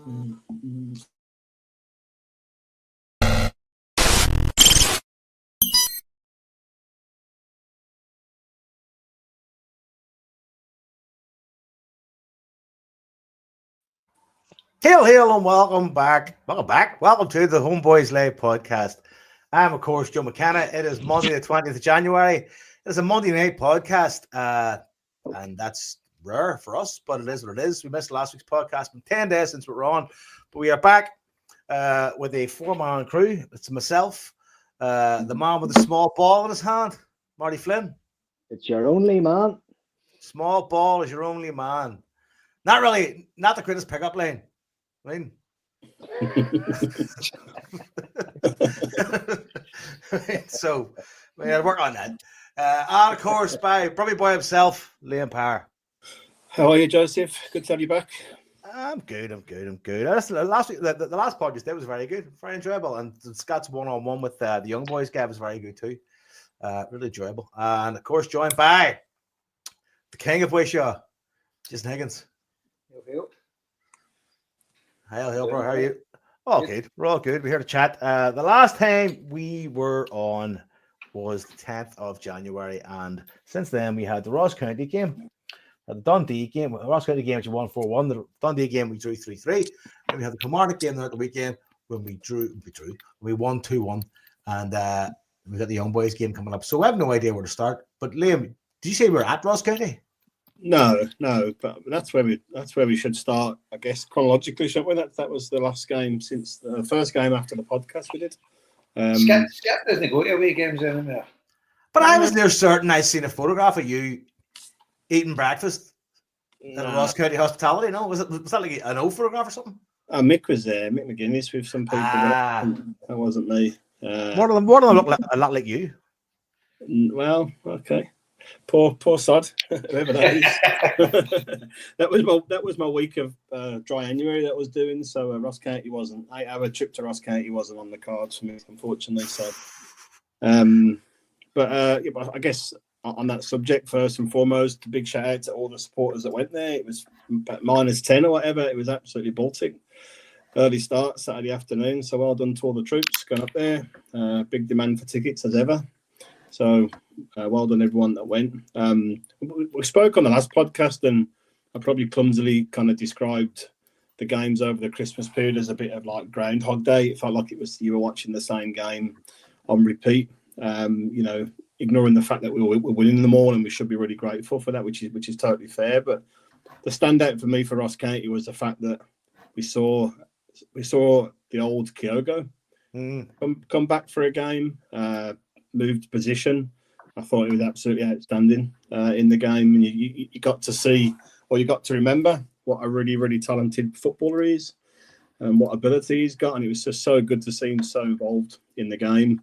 Hail, hail, and welcome back. Welcome to the Homeboys Live podcast. I'm, of course, Joe McKenna. It is Monday, the 20th of January. It is a Monday night podcast, and that's rare for us, but it is what it is. We missed last week's podcast. It's been 10 days since we were on, but we are back with a four-man crew. It's myself, the man with the small ball in his hand, Marty Flynn. It's your only man. Small ball is your only man. Not the greatest pickup line. I mean, so we got to work on that. And of course, probably by himself, Liam Power. How are you, Joseph? Good to have you back. I'm good. Last week, the last podcast there was very good, very enjoyable, and Scott's one-on-one with the Young Boys guy was very good too. Really enjoyable, and of course, joined by the King of Wishaw, Jason Higgins. Hail, bro. How are you? All good. We're all good. We're here to chat. The last time we were on was the 10th of January, and since then we had the Ross County game, the Dundee game, the Ross County game which won 4-1, the Dundee game we drew 3-3, and we had the Kilmarnock game there at the weekend when we won 2-1, and we got the Young Boys game coming up. So I have no idea where to start. But Liam, did you say we were at Ross County? No, but that's where we should start, I guess, chronologically, shouldn't we? That was the last game since the first game after the podcast we did. Skip doesn't go to away games anymore. But I was near certain I seen a photograph of you eating breakfast at a Ross County hospitality. No, was that like an old photograph or something? Mick was there, Mick McGuinness with some people. That wasn't me. One of them look a lot like you. Well, okay. Poor sod, whoever that is. that was my week of dry January that I was doing. So Ross County wasn't. Our trip to Ross County wasn't on the cards for me, unfortunately. So, but I guess on that subject, first and foremost, a big shout out to all the supporters that went there. It was -10 or whatever. It was absolutely Baltic. Early start Saturday afternoon. So well done to all the troops going up there. Big demand for tickets as ever. So well done everyone that went. We spoke on the last podcast, and I probably clumsily kind of described the games over the Christmas period as a bit of like Groundhog Day. It felt like it was you were watching the same game on repeat. Ignoring the fact that we were winning them all, and we should be really grateful for that, which is totally fair. But the standout for me for Ross County was the fact that we saw the old Kyogo come back for a game. Moved position. I thought it was absolutely outstanding in the game, and you got to see, or you got to remember what a really, really talented footballer he is and what ability he's got, and it was just so good to see him so involved in the game.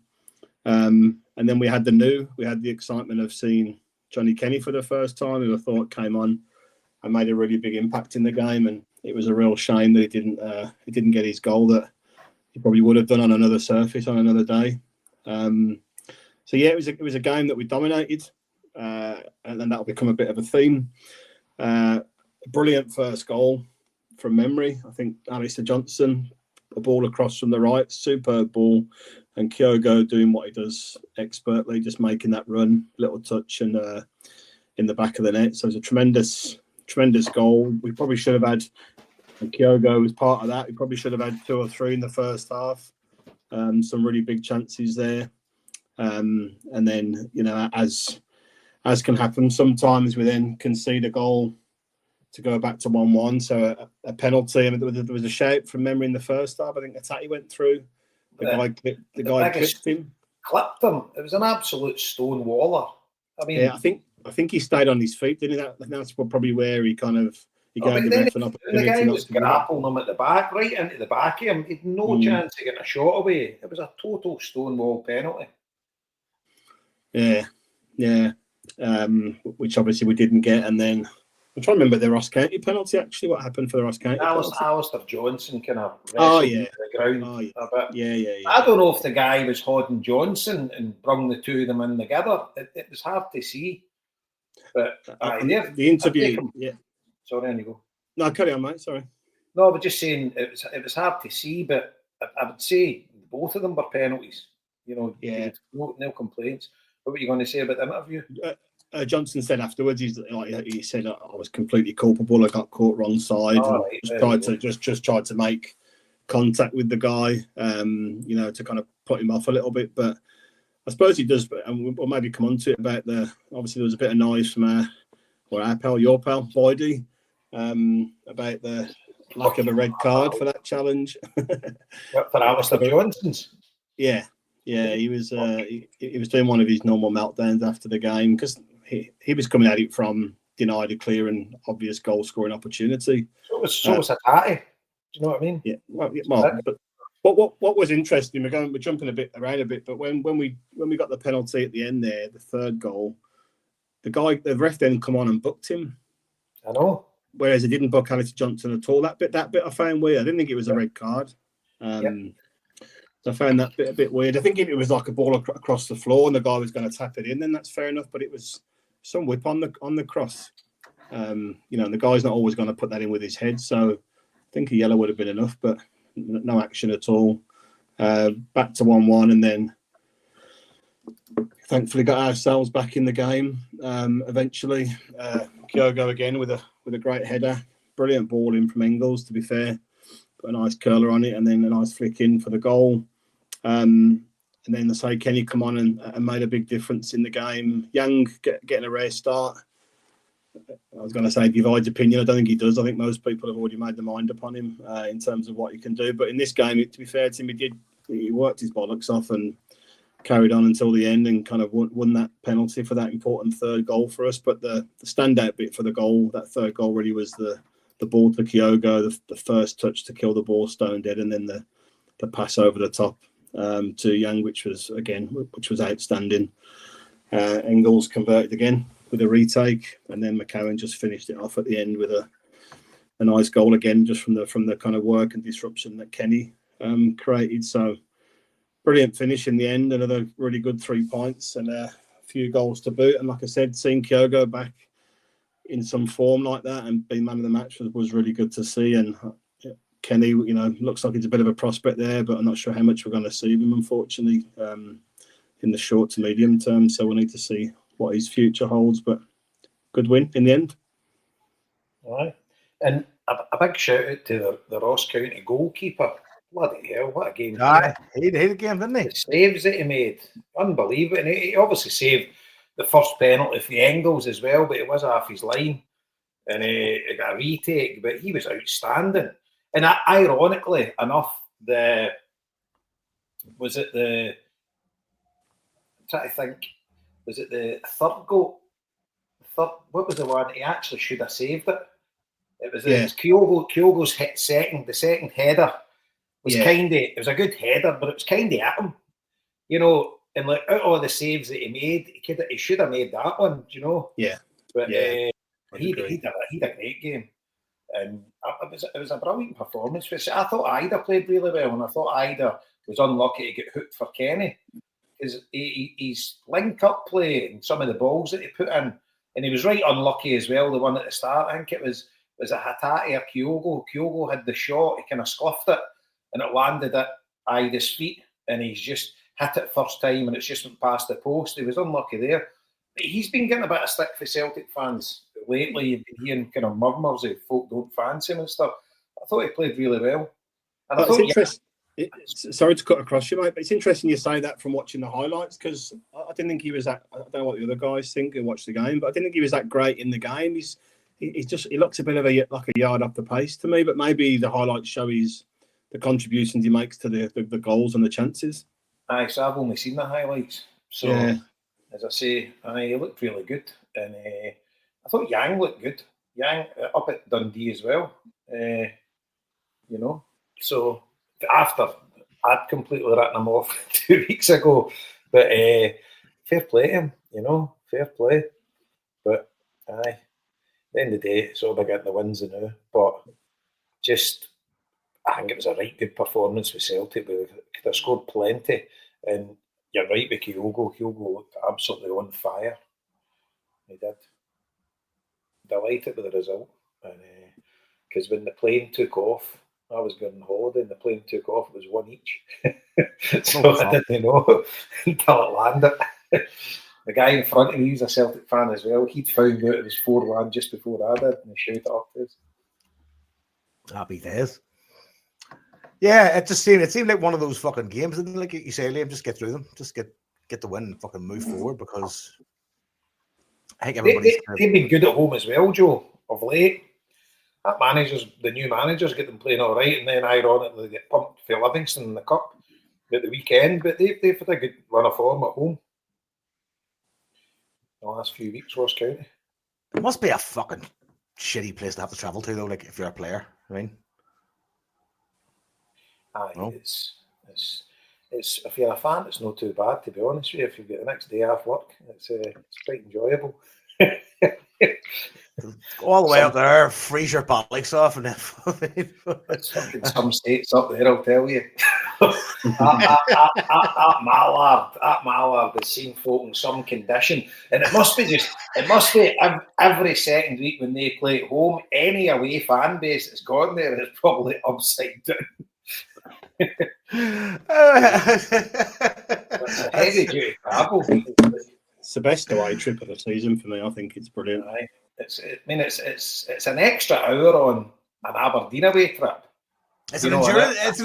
And then we had the excitement of seeing Johnny Kenny for the first time, who I thought came on and made a really big impact in the game, and it was a real shame that he didn't get his goal that he probably would have done on another surface on another day. So yeah, it was a game that we dominated, and then that'll become a bit of a theme. Brilliant first goal from memory. I think Alistair Johnson, a ball across from the right, superb ball, and Kyogo doing what he does expertly, just making that run, little touch, and in the back of the net. So it was a tremendous goal. We probably should have had, and Kyogo was part of that. We probably should have had 2 or 3 in the first half. Some really big chances there. And then, as can happen, sometimes we then concede a goal to go back to 1-1. So a penalty. I mean, there was a shout from memory in the first half. I think Atati went through. The guy clipped him. Clipped him. It was an absolute stone waller. I mean, yeah, I think he stayed on his feet, didn't he? That's probably where he kind of gave the ref an opportunity. The guy was grappling him at the back, right into the back of him. He had no chance of getting a shot away. It was a total stonewall penalty. Yeah. Which obviously we didn't get, and then I'm trying to remember the Ross County penalty. Actually, what happened for the Ross County? Alistair Johnson kind of wrestled to the ground a bit. Yeah. I don't know if the guy was holding Johnson and brung the two of them in together. It was hard to see. But the interview. Yeah. Sorry, there you go. No, carry on, mate. Sorry. No, I was just saying it was hard to see, but I would say both of them were penalties. You know, Yeah. no complaints. What were you going to say about the interview? Johnson said afterwards, he said, I was completely culpable. I got caught wrong side. Oh, And right, just tried to make contact with the guy, you know, to kind of put him off a little bit. But I suppose he does, and we'll maybe come on to it about obviously there was a bit of noise from your pal, Boydie, about the lack of a red card for that challenge. For Alistair Johnson's. Yeah, he was doing one of his normal meltdowns after the game because he was coming at it from denied a clear and obvious goal scoring opportunity. So was Hatate. Do you know what I mean? Yeah, well, but what was interesting, we're jumping a bit around a bit, but when we got the penalty at the end there, the third goal, the ref then come on and booked him. I know. Whereas he didn't book Alistair Johnson at all. That bit I found weird. I didn't think it was a red card. So I found that bit a bit weird. I think if it was like a ball across the floor and the guy was going to tap it in, then that's fair enough. But it was some whip on the cross. You know, and the guy's not always going to put that in with his head. So I think a yellow would have been enough, but no action at all. Back to 1-1, and then thankfully got ourselves back in the game. Eventually, Kyogo again with a great header, brilliant ball in from Engels. To be fair, put a nice curler on it, and then a nice flick in for the goal. And then Kenny come on and made a big difference in the game. Young getting a rare start. I was going to say divides opinion. I don't think he does. I think most people have already made their mind upon him in terms of what he can do. But in this game, to be fair to him, he worked his bollocks off and carried on until the end and kind of won that penalty for that important third goal for us. But the standout bit for the goal, that third goal, really was the ball to Kyogo, the first touch to kill the ball stone dead, and then the pass over the top to Young, which was outstanding. Engels converted again with a retake, and then McCarron just finished it off at the end with a nice goal again, just from the kind of work and disruption that Kenny created. So brilliant finish in the end. Another really good 3 points and a few goals to boot. And like I said, seeing Kyogo back in some form like that and being man of the match was really good to see. And Kenny, you know, looks like he's a bit of a prospect there, but I'm not sure how much we're going to see of him, unfortunately, in the short to medium term. So we'll need to see what his future holds. But good win in the end. All right. And a big shout out to the Ross County goalkeeper. Bloody hell, what a game. He had a game, didn't he? The saves that he made. Unbelievable. And he obviously saved the first penalty for the Engels as well, but it was off his line. And he got a retake, but he was outstanding. And ironically enough, I'm trying to think, was it the third goal? What was the one? He actually should have saved it. It was Kyogo's the second header was it was a good header, but it was kind of at him. You know, and like out of all the saves that he made, he should have made that one, you know? Yeah. But yeah, he did a great game. And it was a brilliant performance. I thought Ida played really well, and I thought Ida was unlucky to get hooked for Kenny. Because he's link-up play and some of the balls that he put in, and he was right unlucky as well, the one at the start. I think it was a Hatate or Kyogo. Kyogo had the shot, he kind of scuffed it, and it landed at Ida's feet, and he's just hit it first time, and it's just went past the post. He was unlucky there. But he's been getting a bit of stick for Celtic fans lately. You've been hearing kind of murmurs of folk don't fancy him and stuff. I thought he played really well. And it's interesting. Sorry to cut across you, mate, but it's interesting you say that from watching the highlights, because I didn't think he was that. I don't know what the other guys think and watch the game, but I didn't think he was that great in the game. He looks a bit of like a yard up the pace to me, but maybe the highlights show the contributions he makes to the goals and the chances. Aye, so I've only seen the highlights. So, as I say, he looked really good. And I thought Yang looked good. Yang up at Dundee as well. You know, so after I'd completely written him off 2 weeks ago. But fair play to him, you know, fair play. But at the end of the day, it's all about getting the wins now. But I think it was a right good performance with Celtic. They could have scored plenty. And you're right with Kyogo. Kyogo looked absolutely on fire. He did. Delighted with the result. And because when the plane took off, I was going on holiday and the plane took off, it was one each. So I didn't know until it landed. The guy in front of me, he's a Celtic fan as well. He'd found out it was 4-1 just before I did, and he shouted it up to us. Happy days. Yeah, it seemed like one of those fucking games, and like you say, Liam, just get through them, just get the win and fucking move forward, because I think everybody's they've been good at home as well, Joe, of late. The new managers get them playing all right, and then ironically they get pumped for Livingston in the cup at the weekend. But they've had a good run of form at home the last few weeks. Ross County. It must be a fucking shitty place to have to travel to, though. Like if you're a player, I mean, it's if you're a fan, it's not too bad, to be honest with you. If you get the next day off work, it's quite enjoyable. Go all the way up there, freeze your bollocks off, and then it's fucking some states up there, I'll tell you. at Mallard, they've seen folk in some condition, and it must be every second week when they play at home, any away fan base that's gone there is probably upside down. That's a heavy duty travel. It's the best away trip of the season for me. I think it's brilliant. It's an extra hour on an Aberdeen away trip. It's an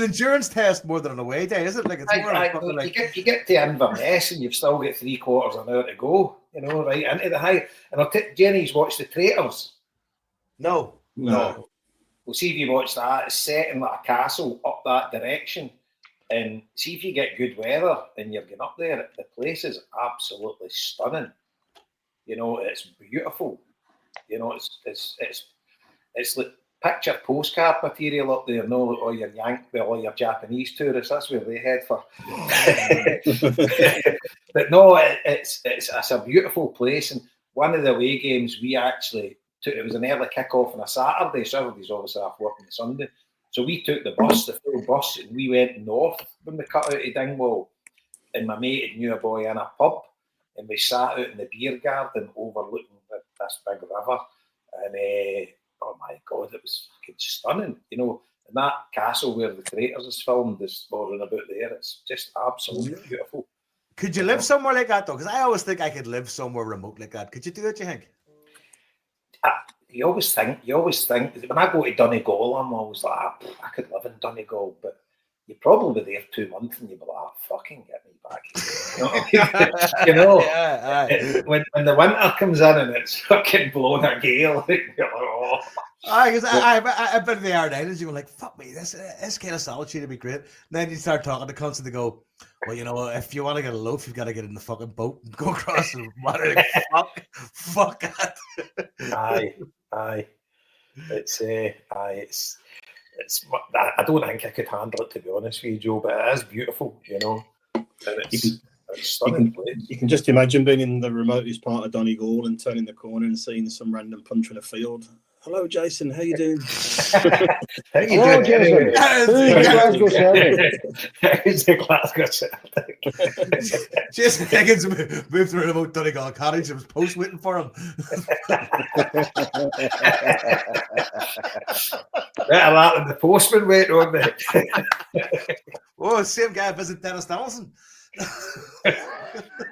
endurance test more than an away day, isn't it? Like it's more you get to Inverness and you've still got 3/4 of an hour to go. Right into the high. And I'll take Jenny's watched The Traitors. No. Well, see if you watch that. It's set in like a castle up that direction. And see if you get good weather and you're going up there. The place is absolutely stunning. It's beautiful. It's like picture postcard material up there. No, all your Japanese tourists. That's where they head for. But no, it's a beautiful place. And one of the away games we actually took. It was an early kick-off on a Saturday, so everybody's obviously off work on Sunday. So we took the full bus, and we went north when we cut out of Dingwall. And my mate had knew a boy in a pub, and we sat out in the beer garden overlooking this big river. And oh my God, it was fucking stunning. And that castle where The Traitors is filmed is boring about there. It's just absolutely beautiful. Could you live somewhere like that though? Because I always think I could live somewhere remote like that. Could you do it? Do you think? You always think. When I go to Donegal, I'm always like, I could live in Donegal, but you're probably there 2 months and you'll be like, fucking get me back here. When the winter comes in and it's fucking blowing a gale, you're like, oh. Because I've been to the Ardennes, you go like, fuck me, this kind of solitude would be great. And then you start talking to cunts and they go, well, if you want to get a loaf, you've got to get in the fucking boat and go across the water. Fuck that. Aye. It's I don't think I could handle it, to be honest with you, Joe, but it is beautiful, and it's stunning place. You can just imagine being in the remotest part of Donegal and turning the corner and seeing some random punch in a field. Hello, Jason. How you doing? How you Hello, doing? Jason. Who's the Glasgow Celtic? Jason Higgins moved to a remote Donegal cottage. There was post waiting for him. Better that than the postman waiting on me. Same guy visit Dennis Donaldson.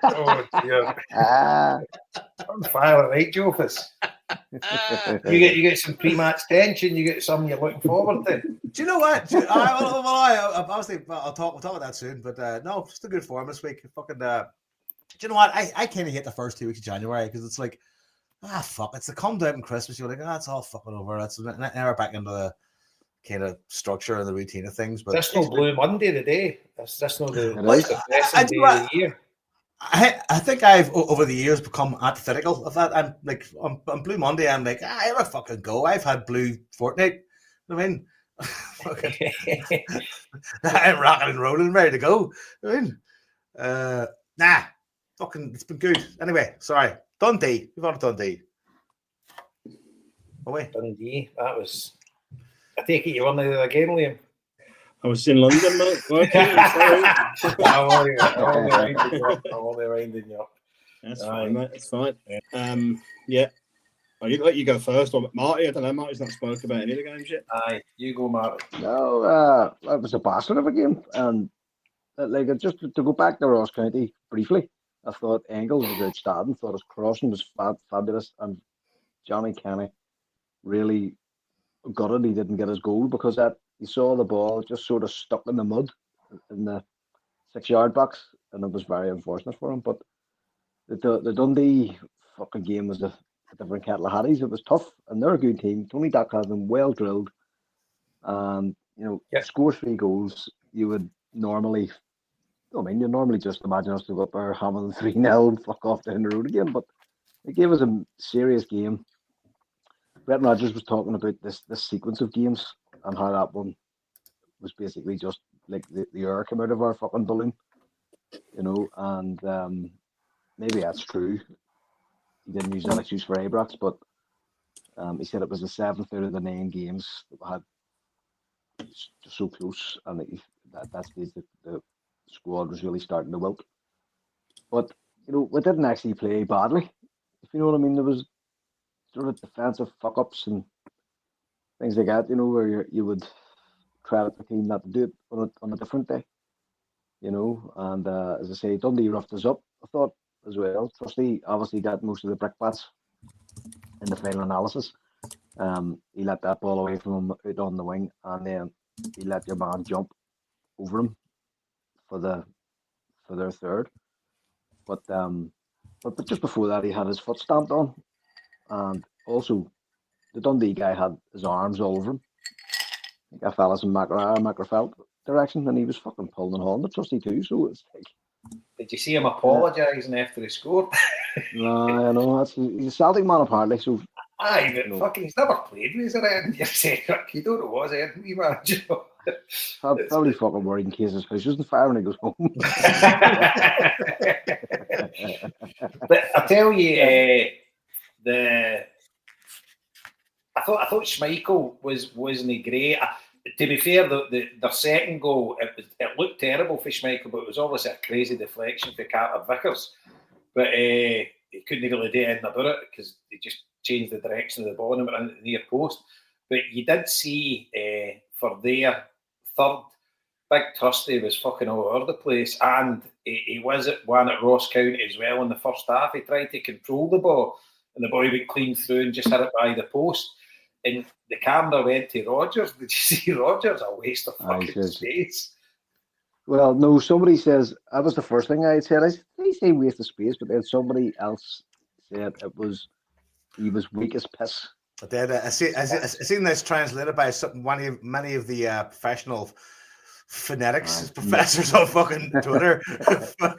Oh dear. On fire, right, Jofus? You get some pre-match tension. You get something you're looking forward to. Do you know what? I'll talk about that soon. But no, just a good form this week. Fucking. Do you know what? I kind of hate the first 2 weeks of January because it's like, fuck. It's the come down and Christmas. You're like, it's all fucking over. Now we're back into the kind of structure and the routine of things. But that's no Blue Monday today. That's not the best day of the year. I think I've over the years become antithetical of that. I'm like on Blue Monday, I'm like, I ever fucking go. I've had Blue Fortnite. I mean, I'm rocking and rolling, ready to go. I mean, fucking, it's been good. Anyway, sorry, Dundee. We've on Dundee. Away. Dundee. That was. I take it you won there again, Liam. I was in London, mate, working. I'm only winding you up. That's fine, mate. That's fine. Yeah. You let you go first, or Marty. I don't know. Marty's not spoken about any of the games yet. Aye, you go, Marty. No, it was a bastard of a game, and just to go back to Ross County briefly, I thought Engels was outstanding. Thought his crossing was fabulous, and Johnny Kenny really got it. He didn't get his goal because he saw the ball just sort of stuck in the mud in the 6-yard box, and it was very unfortunate for him. But the Dundee fucking game was a different kettle of Hatties. It was tough, and they're a good team. Tony Duck has them well drilled, and score 3 goals. You would normally, you normally just imagine us to go up there having 3-0 and fuck off down the road again. But they gave us a serious game. Brett Rodgers was talking about this sequence of games and how that one was basically just like the air came out of our fucking balloon, and maybe that's true. He didn't use that excuse for Ibrox, but he said it was the 7th out of the 9 games that we had just so close, and that stage the squad was really starting to wilt. But we didn't actually play badly, if you know what I mean. There was sort of defensive fuck ups and things like that, where you would credit the team not to do it on a different day, And as I say, Dundee roughed us up, I thought, as well. Trusty obviously got most of the brickbats in the final analysis. He let that ball away from him out on the wing, and then he let your man jump over him for their third. But just before that, he had his foot stamped on, and also the Dundee guy had his arms all over him. I think I fell in Macrafelt direction, and he was fucking pulling and hauling the Trusty too. So it's like, did you see him apologising after he scored? No, I know he's a Celtic man apparently. So aye, but fucking he's never played with his end. You say you don't know what's end, man. Probably fucking worried in case his house isn't fire when he goes home. But I tell you, I thought Schmeichel wasn't great. To be fair, the second goal, it looked terrible for Schmeichel, but it was obviously a crazy deflection for Carter Vickers. But he couldn't really do anything about it because he just changed the direction of the ball and went into the near post. But you did see for their third, Big Trusty was fucking all over the place, and he was at one at Ross County as well in the first half. He tried to control the ball, and the boy went clean through and just hit it by the post. And the camera went to Rodgers. Did you see Rodgers? A waste of fucking space. Well, no, somebody says, that was the first thing I said. I say waste of space, but then somebody else said he was weak as piss. But then I seen this translated by many of the professional phonetics professors on fucking Twitter. So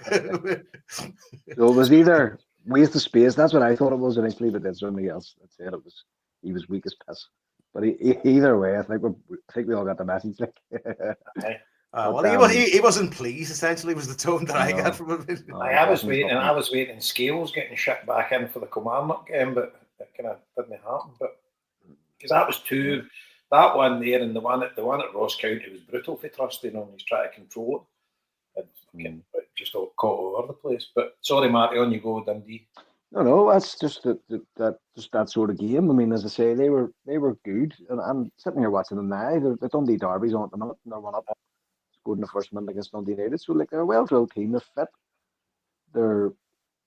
it was either waste of space, that's what I thought it was initially, but then somebody else said he was weak as piss. But either way, I think we all got the message. He wasn't pleased. Essentially, was the tone that I got from him. I was waiting. Scales getting shipped back in for the Kilmarnock game, but it kind of didn't happen. But because that was two, that one there and the one at Ross County was brutal for Trusty. He's trying to control it, and just all caught all over the place. But sorry, Marty, on you go, Dundee. No, that's just that sort of game. I mean, as I say, they were good, and I'm sitting here watching them now. The Dundee Derby's on at the minute, and they're one up, scored in the first minute against Dundee United. So they're a well-drilled team. They're fit. They're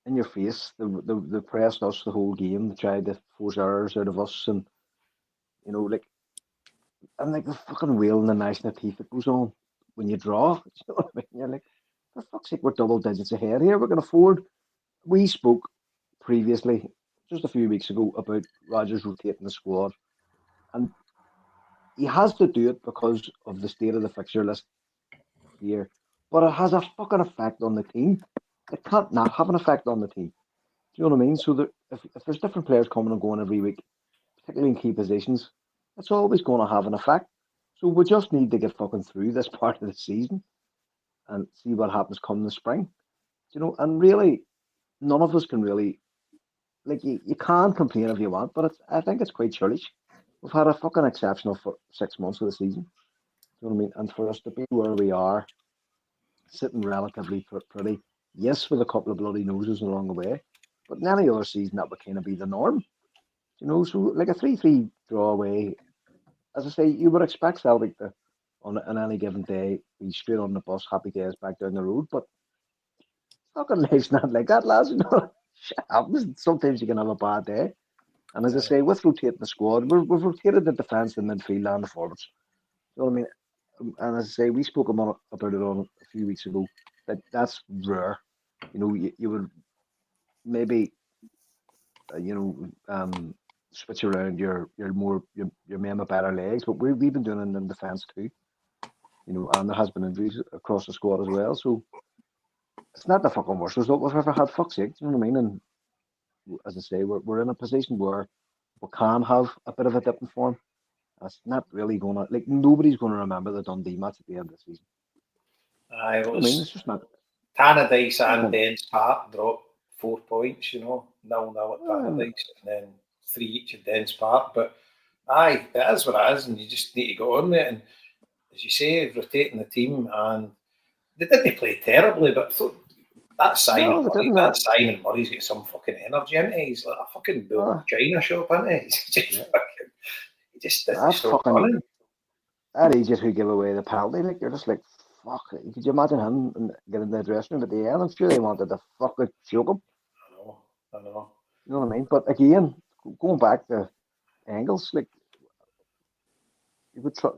in your face. They pressed us the whole game. They tried to force errors out of us, and the fucking wheel in the national teeth that goes on when you draw. You know what I mean? You're like, for fuck's sake, we're double digits ahead here. We can afford. We spoke previously, just a few weeks ago, about Rodgers rotating the squad, and he has to do it because of the state of the fixture list here. But it has a fucking effect on the team. It can't not have an effect on the team. Do you know what I mean? So if there's different players coming and going every week, particularly in key positions, it's always going to have an effect. So we just need to get fucking through this part of the season and see what happens come the spring. And really, none of us can really, you can't complain if you want, but I think it's quite churlish. We've had a fucking exceptional 6 months of the season. Do you know what I mean? And for us to be where we are, sitting relatively pretty, yes, with a couple of bloody noses along the way, but in any other season that would kind of be the norm. You know, so like a 3-3 draw away. As I say, you would expect Celtic to, on any given day, be straight on the bus, happy days back down the road. But fucking life's not like that, lads. You know, shit happens. Sometimes you can have a bad day. And as I say, with rotating the squad, we've rotated the defence, the midfield, and the forwards. You know what I mean? And as I say, we spoke about it on a few weeks ago. That's rare. You know, you would maybe, switch around your men with better legs, but we've been doing it in defence too. You know, and there has been injuries across the squad as well. So it's not the fucking worst result we've ever had. Fuck's sake, you know what I mean? And as I say, we're in a position where we can have a bit of a dip in form. That's not really going to, like, nobody's going to remember the Dundee match at the end of the season. I I mean, it's just not. Tannadice and Dens Park dropped 4 points, 0-0 at Tannadice, and then 3 each at Dens Park. But aye, it is what it is, and you just need to go on with it. And as you say, rotating the team, and they didn't play terribly, but that signing, Murray's got some fucking energy into it. He's like a fucking bull China shop, isn't he? He just running. That he just would give away the penalty. Like, you're just like, fuck. Could you imagine him getting the dressing room at the end? I'm sure they wanted to fucking choke him. I know. You know what I mean? But again, going back to Engels, like, you would try,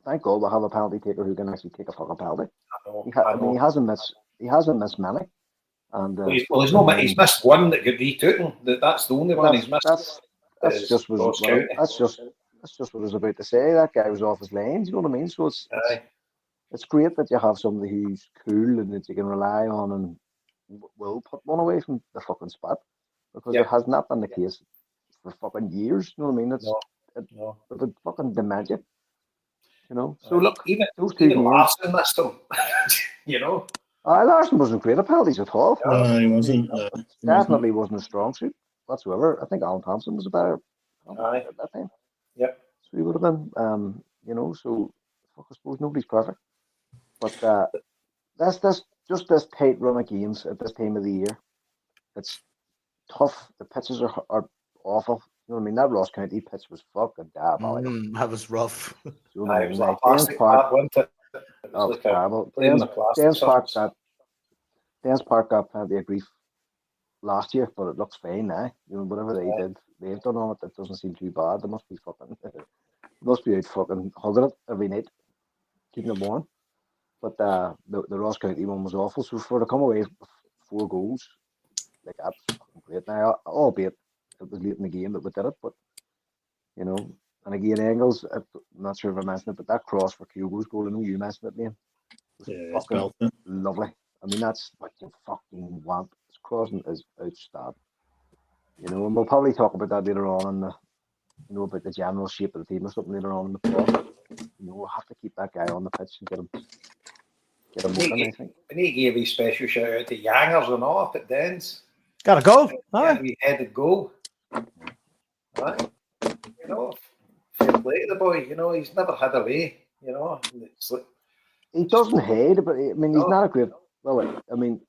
thank God we have a penalty taker who can actually take a fucking penalty. I know. He hasn't missed many. And he's missed one that got retaken. That's the only one he's missed. That's just what I was about to say. That guy was off his lanes. You know what I mean? So it's great that you have somebody who's cool and that you can rely on and will put one away from the fucking spot, because it has not been the case for fucking years. You know what I mean? It would fucking dementia. You know. So look, even Larson missed them. You know. Larson wasn't great at penalties at all. No, he wasn't. Definitely wasn't a strong suit whatsoever. I think Alan Thompson was a better at that time. Yep. So he would have been, so I suppose nobody's perfect. But that's just this tight run of games at this time of the year. It's tough. The pitches are awful. You know what I mean? That Ross County pitch was fucking diabolical. That was rough. You know it was like Dens Park. That was terrible. Dens Park got plenty of grief last year, but it looks fine now. You know, whatever they've done on it doesn't seem too bad. They must be out fucking hugging it every night, keeping it warm. But the Ross County one was awful. So for to come away with 4 goals, like, that's fucking great. Now, albeit it was late in the game that we did it, but you know, and again, Engels, I'm not sure if I mentioned it, but that cross for Kyogo's goal, I know you mentioned it, Liam. It's fucking lovely. I mean, that's what you fucking want. His crossing is outstanding. You know, and we'll probably talk about that later on in the, about the general shape of the team or something later on in the pod. You know, we'll have to keep that guy on the pitch and get him open, I think. And he gave a special shout out to Yangers and all up at Dens. Got a goal. We headed goal. Right. You know, fair play to the boy. You know, he's never had a way. You know, it's like, he doesn't hate, but I mean, he's not a great. Well, I mean,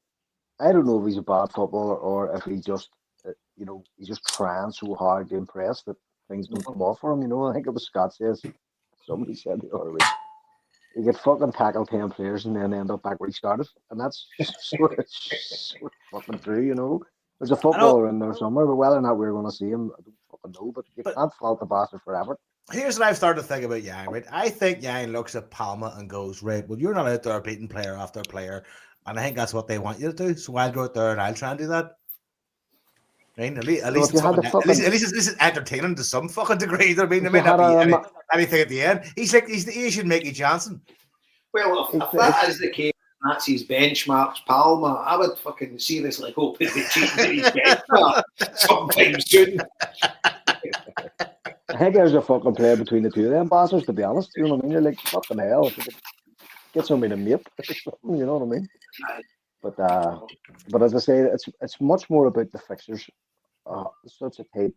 I don't know if he's a bad footballer or if he just, he's just trying so hard to impress that things don't come off for him. You know, I think it was Scott says. Somebody said the other week, he could fucking tackle 10 players and then end up back where he started, and that's sort of fucking true. You know, there's a footballer in there somewhere, but whether or not we're going to see him, I don't fucking know. But you can't fault the bastard forever. Here's what I've started to think about Yang, right? I think Yang looks at Palma and goes, right, well, you're not out there beating player after player, and I think that's what they want you to do. So I'll go out there and I'll try and do that. Right? At least it's entertaining to some fucking degree. I mean, there may not be anything at the end. He should make you Johnson. Well, if that is the case, that's his benchmarks, Palma, I would fucking seriously hope that they change his benchmark sometime soon. I think there's a fucking player between the two of them bastards, to be honest. You know what I mean? You're like, fucking hell, if you could get somebody to mate, you know what I mean? But as I say, it's much more about the fixtures. Such a tight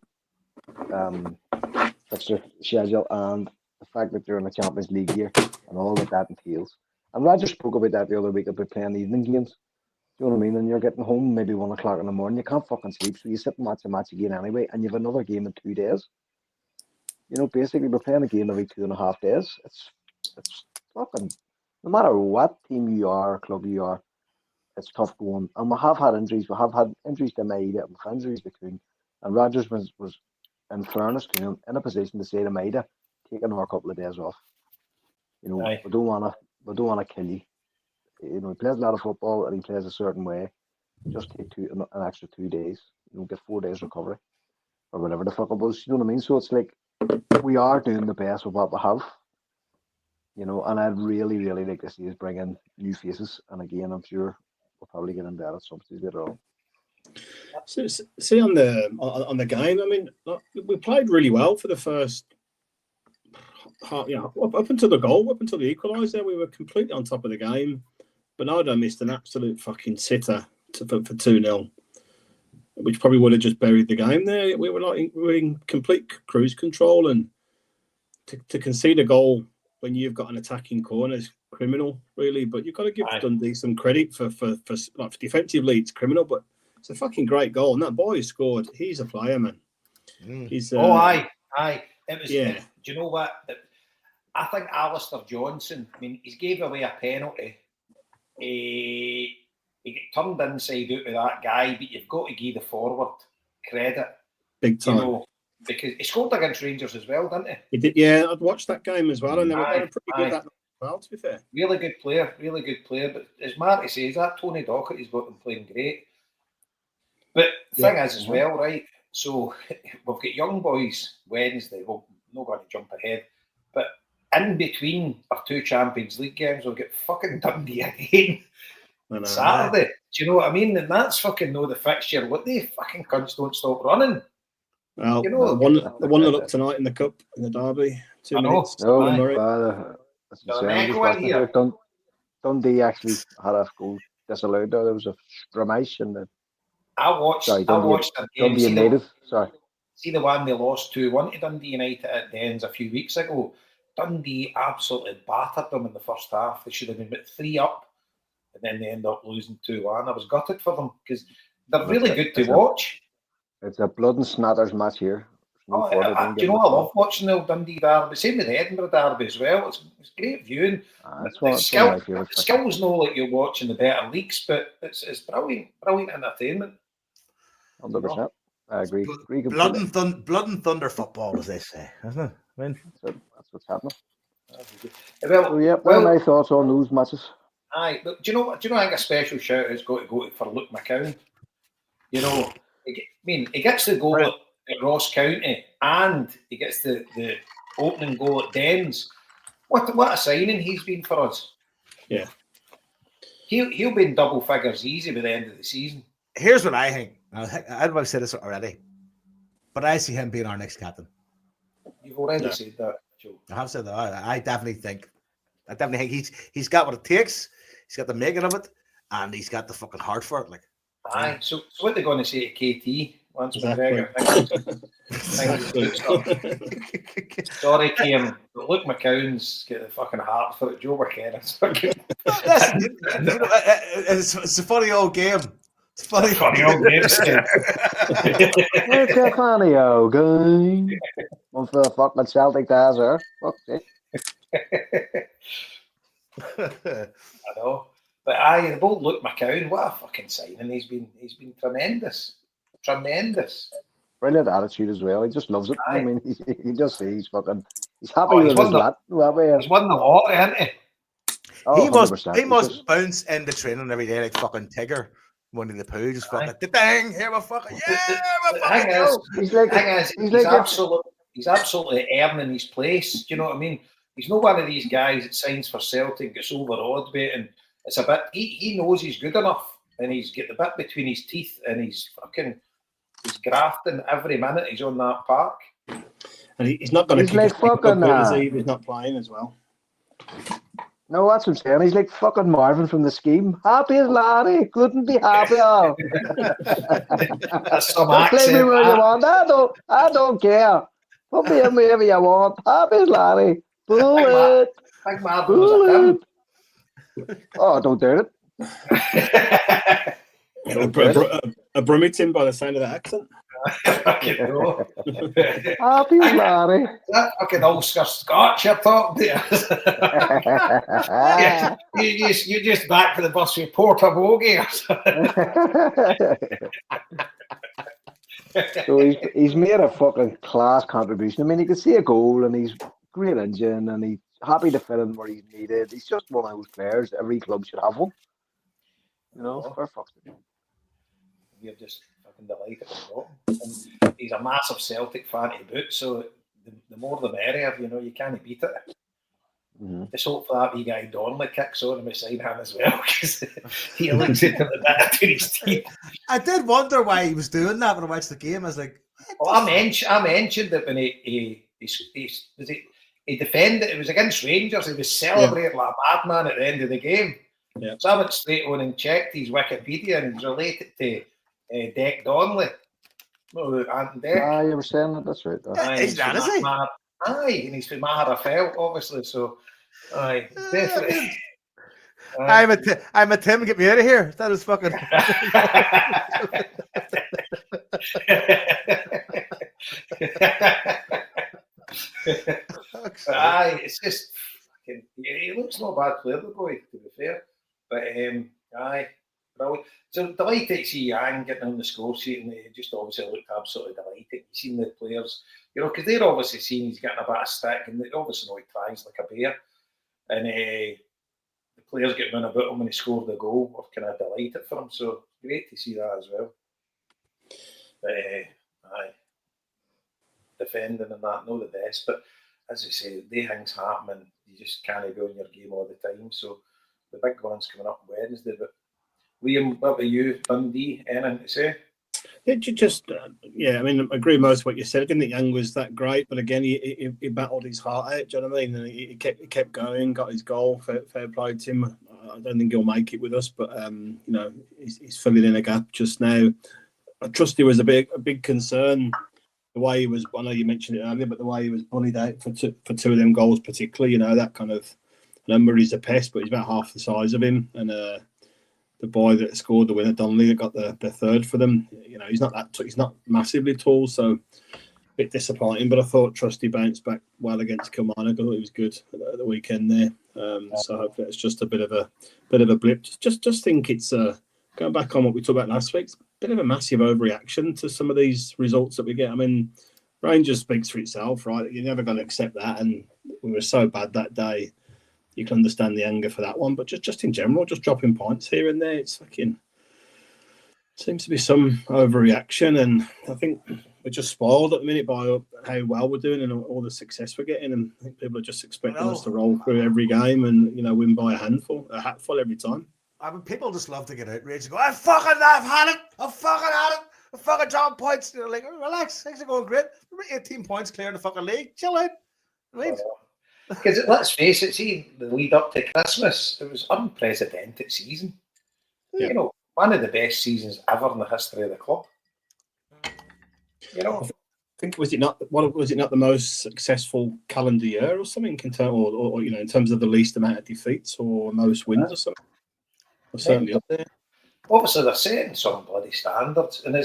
fixture schedule, and the fact that they're in the Champions League year and all that entails. And Roger spoke about that the other week about playing evening games. you know what I mean? And you're getting home maybe 1 o'clock in the morning. You can't fucking sleep, so you sit and watch the match again anyway, and you have another game in 2 days. You know, basically we're playing a game every 2.5 days. It's fucking, no matter what team you are, club you are, it's tough going. And we have had injuries. We have had injuries to Maida, and injuries to Kuhn. And Rogers was, in fairness to him, in a position to say to Maida, taking her a couple of days off. You know, Aye. we don't wanna kill you. You know, he plays a lot of football and he plays a certain way. Just take an extra 2 days. You know, get 4 days recovery or whatever the fuck it was. You know what I mean? So it's like we are doing the best with what we have. You know, and I'd really, really like to see us bring in new faces. And again, I'm sure we'll probably get into that at some stage later on. So, see on the game, I mean, we played really well for the first half, up until the goal, up until the equaliser, we were completely on top of the game. Bernardo missed an absolute fucking sitter for 2-0, which probably would have just buried the game there. We were in complete cruise control, and to concede a goal when you've got an attacking corner is criminal, really. But you've got to give Dundee some credit for like defensively, it's criminal, but it's a fucking great goal. And that boy who scored, he's a player, man. He's aye. It was. Yeah. Do you know what? I think Alistair Johnson. I mean, he's gave away a penalty. He got turned inside out with that guy, but you've got to give the forward credit. Big time. You know, because he scored against Rangers as well, didn't he? He did, yeah. I'd watched that game as well, and they were pretty good that night as well, to be fair. Really good player. But as Marty says, that Tony Docherty's got them playing great. But the thing is as well, right? So we've got Young Boys Wednesday. Well, I'm not going to jump ahead. But in between our 2 Champions League games, we've got fucking Dundee again. Saturday. Do you know what I mean? And that's fucking the fixture. What they fucking cunts don't stop running. Well, you know, the one that up tonight in the cup in the derby. 2 minutes. Dundee actually had a goal disallowed. There was a scrummage in the. I watched the game. Dundee United. See the one they lost 2-1 to Dundee United at the ends a few weeks ago. Dundee absolutely battered them in the first half. They should have been about 3 up, and then they end up losing 2-1. I was gutted for them because they're really good to watch. It's a blood and snatters match here. Do you know I love watching the Dundee derby? Same with the Edinburgh derby as well. It's great viewing. Skill's not like you're watching the better leagues, but it's brilliant entertainment. 100%. I agree. Blood and thunder football, as they say, isn't it? I mean, that's what's happening. Well, my thoughts on those matches. Aye, but do you know? I think a special shout has got to go for Luke McCown. You know, he gets the goal at Ross County, and he gets the opening goal at Dens. What a signing he's been for us. Yeah, he'll be in double figures easy by the end of the season. Here's what I think. I've said this already, but I see him being our next captain. You've already said that, Joe. I have said that. I definitely think he's got what it takes. He's got the making of it, and he's got the fucking heart for it. Like, aye. So what they're going to say to KT once exactly. Sorry, Kim, but Luke McCown's got the fucking heart for it. Joe McKennan's fucking. It's a funny old game. It's funny old game. It's a funny old game. One for the fucking Celtic guys, there. Fuck it. I know, but both Luke McCown, what a fucking signing! He's been tremendous. Brilliant attitude as well. He just loves it. Aye. I mean, he's happy with his lad. He's won the lot, hasn't he? He must bounce into training every day like fucking Tigger. Winnie the Pooh, just fucking dang, here we fucking He's absolutely earning his place. Do you know what I mean? He's not one of these guys that signs for Celtic, gets overawed by it, and it's a bit. He knows he's good enough, and he's got the bit between his teeth, and he's grafting every minute he's on that park. And he's not going to keep like fucking he's not playing as well. No, that's what I'm saying. He's like fucking Marvin from The Scheme. Happy as Larry. Couldn't be happier. That's some accent. Play me where you want. I don't care. Put me in wherever you want. Happy as Larry. Pull it. Big Marvin was a Oh, don't do it. A Brummington by the sound of that accent. Fucking no. Happy Larry. That fucking Ulster Scotch you're talking to. Yeah, you just back for the bus with Porter Bogey or something. So he's made a fucking class contribution. I mean, you can see a goal, and he's great engine, and he's happy to fit in where he's needed. He's just one of those players. Every club should have one. You know, for fuck's sake. We're just fucking delighted with him. And he's a massive Celtic fan to boot, so the more the merrier, you know, you can't beat it. Mm-hmm. Let's hope for that wee guy Donnelly kicks on him beside him as well, because he looks into the bit between his teeth. I did wonder why he was doing that when I watched the game. I was like, well, I mentioned that when he defended, it was against Rangers, he was celebrating like a madman at the end of the game. Yeah. So I went straight on and checked his Wikipedia, and he's related to Deck Donnelly. No, Ant Deck. You were saying that. That's right. He's not, is he? Aye, and he's from Maharafel, obviously. So, aye, definitely. I'm a Tim. Get me out of here. That is fucking. Aye, it's just fucking. He looks not a bad player, the boy. To be fair, but aye, brilliant. So delighted to see Yang getting on the score sheet, and he just obviously looked absolutely delighted. You've seen the players, you know, because they're obviously seeing he's getting a bit of stick, and they obviously know he tries like a bear, and the players getting on about him when he scored the goal were kind of delighted for him. So great to see that as well. But aye, defending and that, not the best, but as I say, they things happen, and you just can't go in your game all the time. So the big one's coming up on Wednesday. But Liam, what about you, Dundee? Anything to say? I mean, I agree with most of what you said. I didn't think Young was that great, but again, he battled his heart out. Do you know what I mean? And he kept going, got his goal. Fair play to him. I don't think he'll make it with us, but you know, he's filling in a gap just now. I trust he was a big concern. The way he was, I know you mentioned it earlier, but the way he was bullied out for two of them goals, particularly, you know, that kind of number, he's a pest, but he's about half the size of him, and the boy that scored the winner, Donnelly, that got the third for them. You know, he's not massively tall, so a bit disappointing. But I thought Trusty bounced back well against Kilmarnock. I thought he was good at the weekend there. So hopefully it's just a bit of a blip. Just think it's going back on what we talked about last week. It's a bit of a massive overreaction to some of these results that we get. I mean, Rangers speaks for itself, right? You're never going to accept that, and we were so bad that day. You can understand the anger for that one, but just in general, just dropping points here and there, it's fucking seems to be some overreaction, and I think we're just spoiled at the minute by how well we're doing and all the success we're getting, and I think people are just expecting us to roll through every game and, you know, win by a hatful every time. I mean, people just love to get outraged and go, I've had it. I'm fucking dropping points. You're like, relax, things are going great. We're 18 points clear in the fucking league. Chill out. Right? Because let's face it, see, the lead up to Christmas, it was unprecedented season. Yeah. You know, one of the best seasons ever in the history of the club. You know, I think was it not the most successful calendar year or something, or you know, in terms of the least amount of defeats or most wins or something? Or certainly up there. Obviously, they're setting some bloody standards, and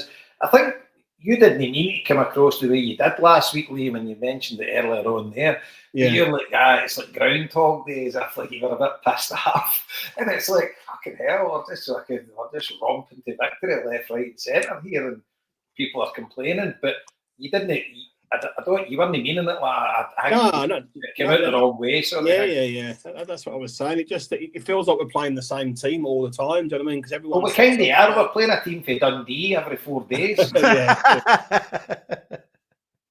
I think you didn't mean to come across the way you did last week, Liam, and you mentioned it earlier on there. Yeah. You're like, it's like Groundhog Day, as if like you were a bit pissed off. And it's like, fucking hell, we're just romping to victory left, right, and centre here, and people are complaining. But you didn't, you weren't meaning it like no, it came out the wrong way. So yeah. That's what I was saying. It feels like we're playing the same team all the time. Do you know what I mean? Because everyone. Well, we kind of are. We're playing a team for Dundee every 4 days.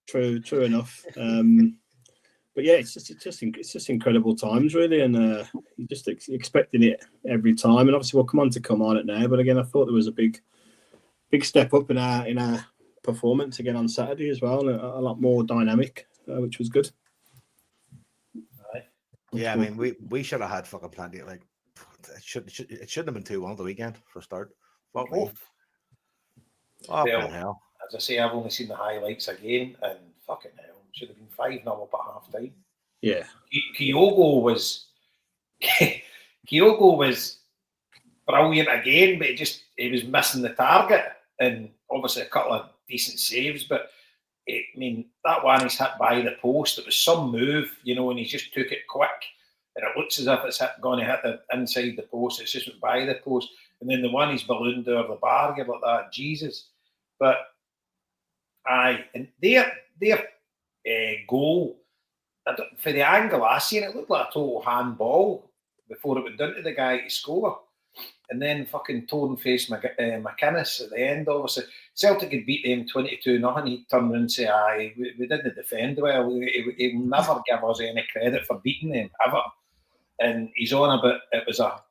True enough. But yeah, it's just incredible times, really, and you're just expecting it every time. And obviously, we'll come on to Kilmarnock now. But again, I thought there was a big step up in our performance again on Saturday as well, and a lot more dynamic, which was good. Right. Yeah, I mean, we should have had fucking plenty. Like, it shouldn't have been 2-1 the weekend for a start. Fuck me. Hell. As I say, I've only seen the highlights again, and fucking hell, should have been 5-0 up at half time. Yeah. Kyogo was brilliant again, but he was missing the target, and obviously a couple of decent saves. But I mean, that one he's hit by the post. It was some move, you know, and he just took it quick, and it looks as if it's going to hit the inside the post. It's just went by the post, and then the one he's ballooned over the bar, give like that, Jesus. But aye, and their goal for the angle I seen, it looked like a total handball before it went down to the guy to score. And then fucking Tone-faced McInnes at the end, obviously. Celtic had beat them 22-0. He'd turn around and say, aye, we didn't defend well. He'll never give us any credit for beating them, ever. And he's on about it was a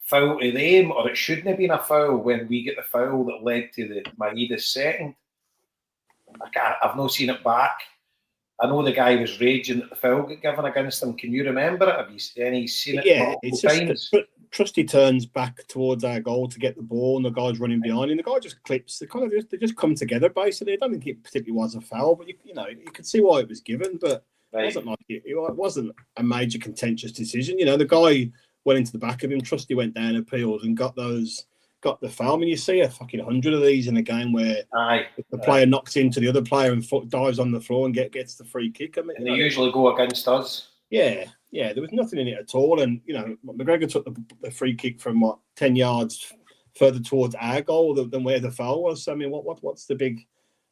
foul to them, or it shouldn't have been a foul when we get the foul that led to the Maeda's second. I've not seen it back. I know the guy was raging that the foul got given against him. Can you remember it? Have you seen it? Yeah, it's just times? Trusty turns back towards our goal to get the ball, and the guy's running behind, and the guy just clips. They just come together basically. I don't think it particularly was a foul, but you could see why it was given, but it wasn't like it wasn't a major contentious decision. You know, the guy went into the back of him. Trusty went down appeals and got the foul. I mean, you see a fucking 100 of these in a game where the player knocks into the other player and dives on the floor and gets the free kick. I mean, and they usually go against us. Yeah, there was nothing in it at all. And, you know, McGregor took the free kick from, 10 yards further towards our goal than where the foul was. So, I mean, what's the big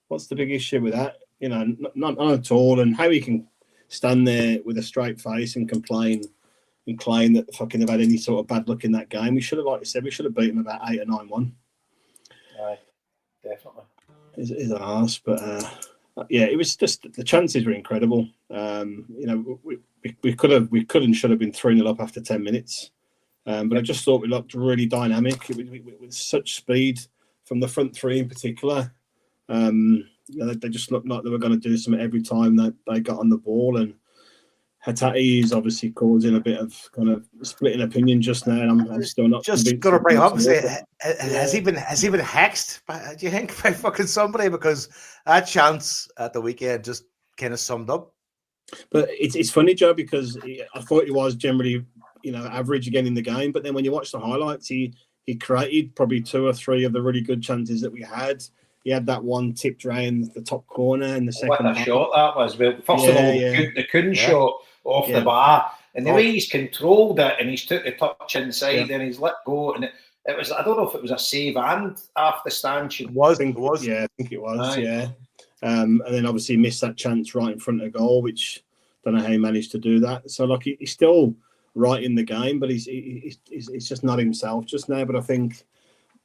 issue with that? You know, not at all. And how he can stand there with a straight face and complain and claim that fucking they've had any sort of bad luck in that game. We should have, like you said, should them about 8 or 9-1. Aye, definitely. Is an arse, but yeah, it was just the chances were incredible. You know, we could and should have been 3-0 up after 10 minutes, but I just thought we looked really dynamic with such speed from the front three in particular. You know, they just looked like they were going to do something every time that they got on the ball, and Hatate is obviously causing a bit of kind of splitting opinion just now, and I'm still not just going to bring up and say, has he been hexed? Do you think by fucking somebody? Because that chance at the weekend just kind of summed up. But it's funny, Joe, because I thought he was generally, you know, average again in the game, but then when you watch the highlights, he created probably 2 or 3 of the really good chances that we had. He had that one tipped round the top corner in the second half. What a shot that was. Well, first of all, the Kuhn shot off the bar, and the way he's controlled it, and he's took the touch inside and he's let go, and it was, I don't know if it was a save and off the stanchion. It was. Yeah, I think it was. Aye. Yeah. And then obviously missed that chance right in front of goal, which I don't know how he managed to do that. So like he's still right in the game, but he's just not himself just now. But I think,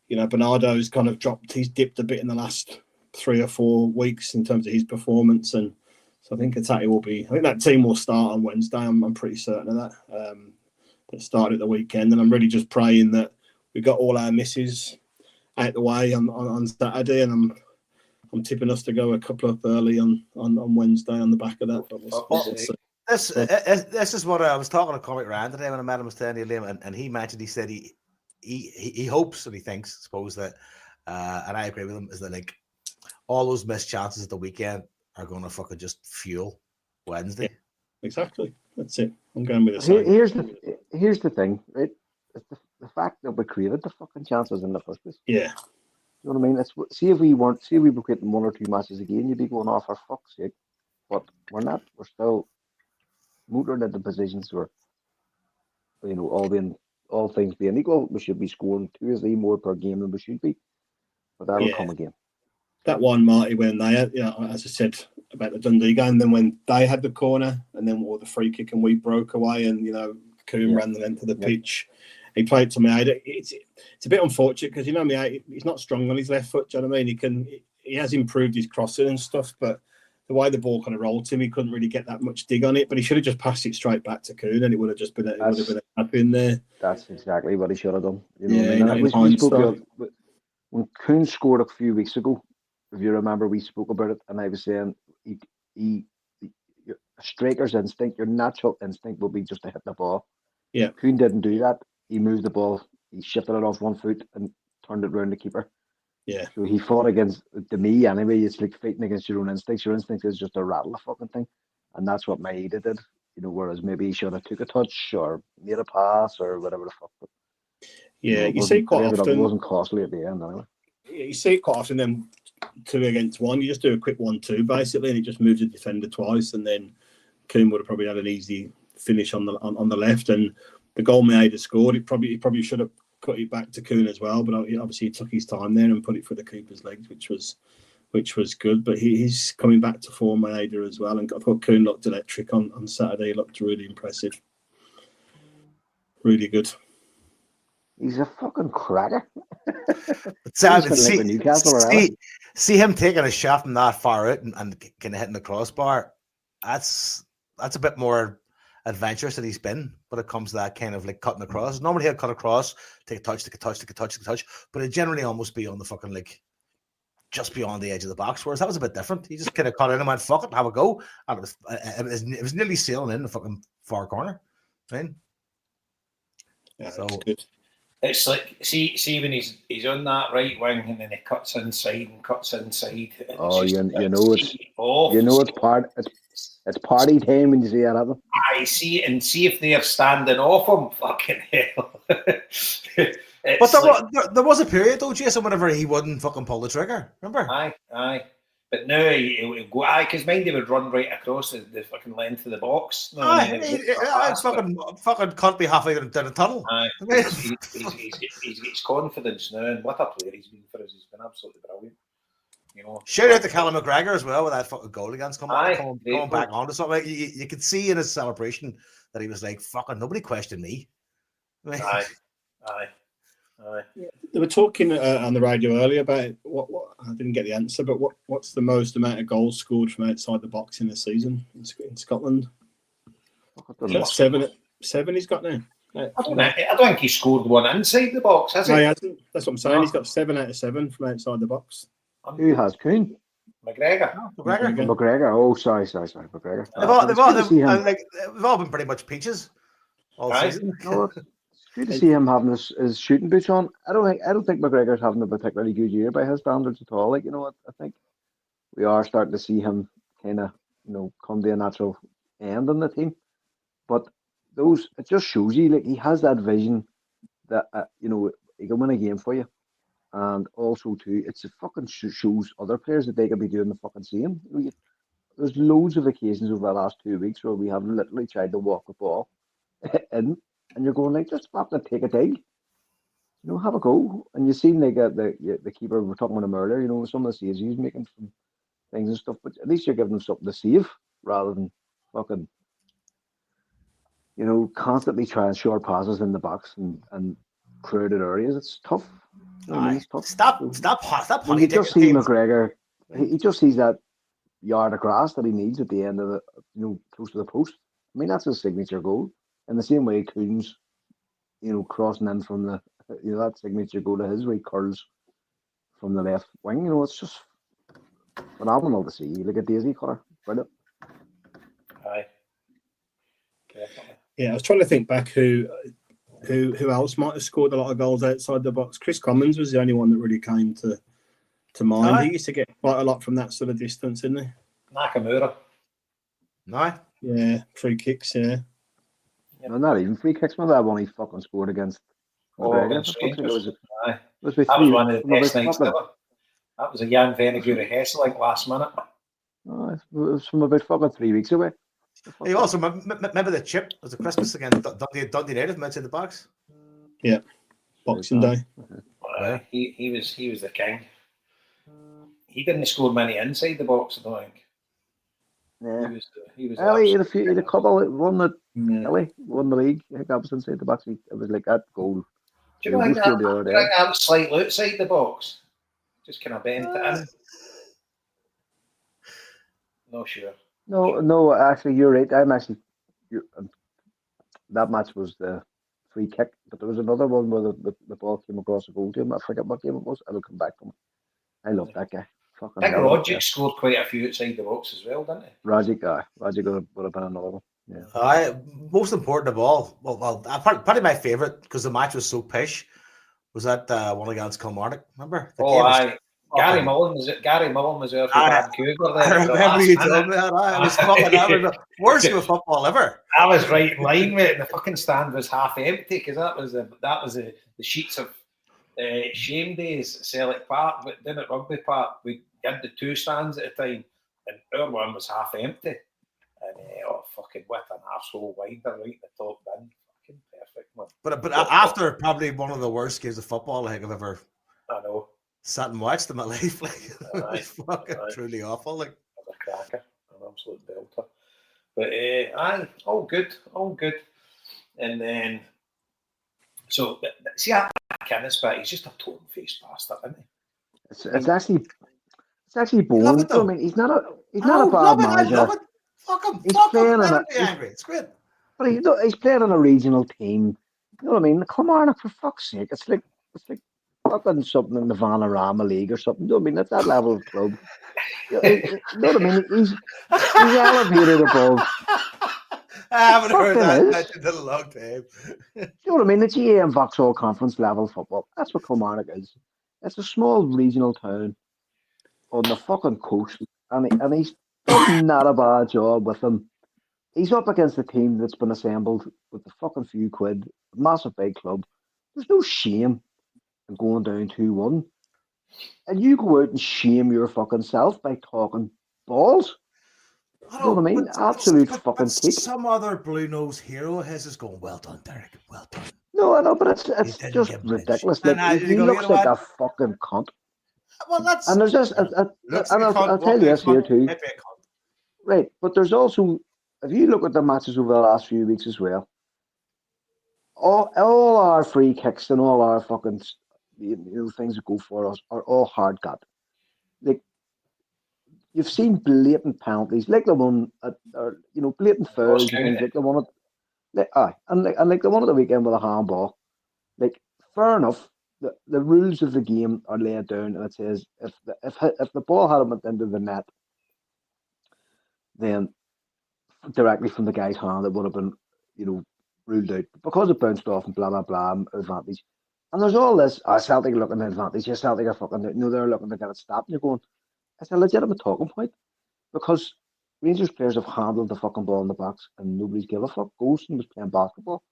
you know, Bernardo's kind of he's dipped a bit in the last 3 or 4 weeks in terms of his performance, and so I think I think that team will start on Wednesday. I'm pretty certain of that. That started the weekend, and I'm really just praying that we got all our misses out the way on Saturday, and I'm tipping us to go a couple of early on Wednesday on the back of that. But this is what I was talking to Cormac Rand today when I met him with Marty and Liam, and he mentioned, he said he hopes and he thinks, suppose that, and I agree with him, is that like all those missed chances at the weekend are going to fucking just fuel Wednesday. Yeah, exactly. That's it. I'm going with the same. Here's the thing, right? It's the fact that we created the fucking chances in the first place. Yeah. You know what I mean? See if we were creating 1 or 2 matches again, you'd be going off for fuck's sake. But we're not. We're still motoring into positions where, you know, all things being equal, we should be scoring 2 or 3 more per game than we should be. But that'll come again. That one, Marty, when they had, you know, as I said about the Dundee game, then when they had the corner and then the free kick and we broke away and, you know, Coombe ran the length of the pitch. He played to Meada. It's a bit unfortunate because, you know, Meada, he's not strong on his left foot. Do you know what I mean? He has improved his crossing and stuff, but the way the ball kind of rolled to him, he couldn't really get that much dig on it. But he should have just passed it straight back to Coombe, and it would have just been a tap in there. That's exactly what he should have done. You know what I mean? When Coombe scored a few weeks ago, if you remember, we spoke about it, and I was saying a striker's instinct, your natural instinct will be just to hit the ball. Yeah. Coombe didn't do that. He moved the ball, he shifted it off 1 foot and turned it round the keeper. Yeah. So he fought against, to me anyway, it's like fighting against your own instincts. Your instinct is just to rattle the fucking thing. And that's what Maeda did. You know, whereas maybe he should have took a touch or made a pass or whatever the fuck. Yeah, you see it quite often. It wasn't costly at the end, anyway. You see it quite often. Then 2 against 1, you just do a quick 1-2 basically, and it just moves the defender twice, and then Coon would have probably had an easy finish on the left, and the goal Maeda scored. He probably should have cut it back to Coon as well, but obviously he took his time there and put it for the keeper's legs, which was good. But he's coming back to form, Maeda, as well, and I thought Coon looked electric on Saturday. He looked really impressive, really good. He's a fucking cracker. See him taking a shot from that far out and kind of hitting the crossbar. That's a bit more adventurous than he's been when it comes to that kind of like cutting across. Normally he'll cut across, take a touch, but it generally almost be on the fucking like just beyond the edge of the box. Whereas that was a bit different. He just kind of cut in and went, "Fuck it, have a go," and it was nearly sailing in the fucking far corner. Right? Yeah, so good. It's like see when he's on that right wing and then he cuts inside. It's party time when you see that happen. I see it and see if they're standing off him. Fucking hell. But there was a period though, Jason, whenever he wouldn't fucking pull the trigger. Remember? Aye. But now he would go, because mind he would run right across the fucking length of the box. Fucking can't be halfway down the tunnel. Aye. He's confidence now, and what a player he's been for us. He's been absolutely brilliant. You know. Shout out to Callum McGregor as well with that fucking goal against coming back onto something. You could see in his celebration that he was like, "Fucking nobody questioned me." Aye. Yeah. They were talking on the radio earlier about what I didn't get the answer, but what's the most amount of goals scored from outside the box in a season in Scotland? Seven he's got now. I don't think he scored one inside the box, has he? No, he hasn't. That's what I'm saying. He's got 7 out of 7 from outside the box. Who has Coon? McGregor. Oh, sorry, McGregor. They've all been pretty much peaches all season. It's good to see him having his shooting boots on. I don't think McGregor's having a particularly good year by his standards at all. Like, you know what, I think we are starting to see him kind of, come to a natural end in the team. But it just shows you, like, he has that vision that he can win a game for you, and also too, it fucking shows other players that they can be doing the fucking same. There's loads of occasions over the last 2 weeks where we have literally tried to walk the ball in. And you're going like, just fucking take a dig, have a go. And you seen like the keeper, we were talking about him earlier, some of the saves he's making from things and stuff. But at least you're giving him something to save rather than fucking, constantly trying short passes in the box and crowded areas. It's tough. It's tough. Stop. He just sees McGregor. He just sees that yard of grass that he needs at the end of the, close to the post. I mean, that's his signature goal. In the same way, Coons, crossing in from the, that signature goal to his way curls from the left wing. It's just phenomenal to see. Look at Daisy Cutter, brilliant. Aye, definitely. Yeah, I was trying to think back who else might have scored a lot of goals outside the box. Chris Commons was the only one that really came to mind. He used to get quite a lot from that sort of distance, didn't he? Nakamura. No. Yeah, free kicks. Yeah. No, not even free kicks. Remember that one he fucking scored against McGregor? That was one of the best nights ever. That was a Jan Venegura Hesselink last minute. Oh, it was from about fucking 3 weeks away. You also remember the chip? It was a Christmas again. Dundee native outside the box. Yeah, Boxing Day. He was the king. He didn't score many inside the box, I don't think. Yeah. He was Ellie had a couple. Ellie won the league. I think that was inside the box. It was like that goal. Do you think that was slightly outside the box? Just kind of bent it in. No, sure. No. Actually, you're right. That match was the free kick, but there was another one where the ball came across the goal to him. I forget what game it was. I'll come back to him. I love that guy. I think Rogic scored quite a few outside the box as well, didn't he? Rogic would have been another one. Yeah. Most important of all, probably my favourite because the match was so pish, was that one against Kilmarnock. Remember? Gary Mullen was there for Vancouver. I remember you told me that. I was fucking the worst game of football ever. I was right in line with it, and the fucking stand was half empty because that was the sheets of shame days at Celtic Park. But then at Rugby Park, we had the 2 stands at a time, and our one was half empty. And fucking with an arsehole wider right in the top bin. Fucking perfect, man. But after probably one of the worst games of football I think I've ever sat and watched in my life. Like, it was fucking truly awful. Like, a cracker, an absolute belter. But all good. And then, so see that Kenneth, but he's just a total face bastard, isn't he? It's actually boring. I mean, he's not a bad manager. I love it. Fuck him. He's Fuck playing him. on Let him be angry. It's great. But he's playing on a regional team. You know what I mean? Kilmarnock, for fuck's sake. It's like fucking something in the Vanarama League or something. You know what I mean? That's that level of club. You know what I mean? He's elevated above. I haven't heard that mentioned in a long time. You know what I mean? The GA and Vauxhall Conference level football. That's what Kilmarnock is. It's a small regional town on the fucking coast, and he's done not a bad job with them. He's up against a team that's been assembled with a fucking few quid, massive big club. There's no shame in going down 2-1. And you go out and shame your fucking self by talking balls. You know what I mean? Absolute fucking tick. Some other blue nose hero of his is going, well done, Derek. Well done. No, I know, but it's just ridiculous. Like, he looks like a fucking cunt. Well, that's... And there's this... I'll tell you this here too. Right, but there's also... If you look at the matches over the last few weeks as well, all our free kicks and all our fucking things that go for us are all hard cut. Like, you've seen blatant penalties, like the one at, or blatant fouls, like the one at, like the one at the weekend with a handball. Like, fair enough. The rules of the game are laid down, and it says if the ball had went into the net, then directly from the guy's hand, it would have been, ruled out. Because it bounced off and blah, blah, blah, advantage. And there's all this, Celtic looking at advantage, Celtic are fucking, they're looking to get it stopped. And you're going, it's a legitimate talking point. Because Rangers players have handled the fucking ball in the box and nobody's give a fuck. Golston was playing basketball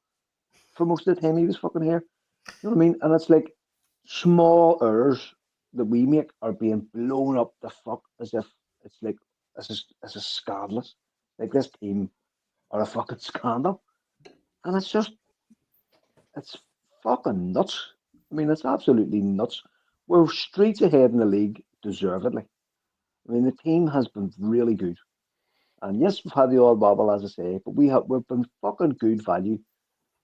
for most of the time he was fucking here. You know what I mean? And it's like small errors that we make are being blown up the fuck as if it's like, this is scandalous. Like, this team are a fucking scandal. And it's fucking nuts. I mean, it's absolutely nuts. We're streets ahead in the league, deservedly. I mean, the team has been really good. And yes, we've had the odd wobble, as I say, but we've been fucking good value.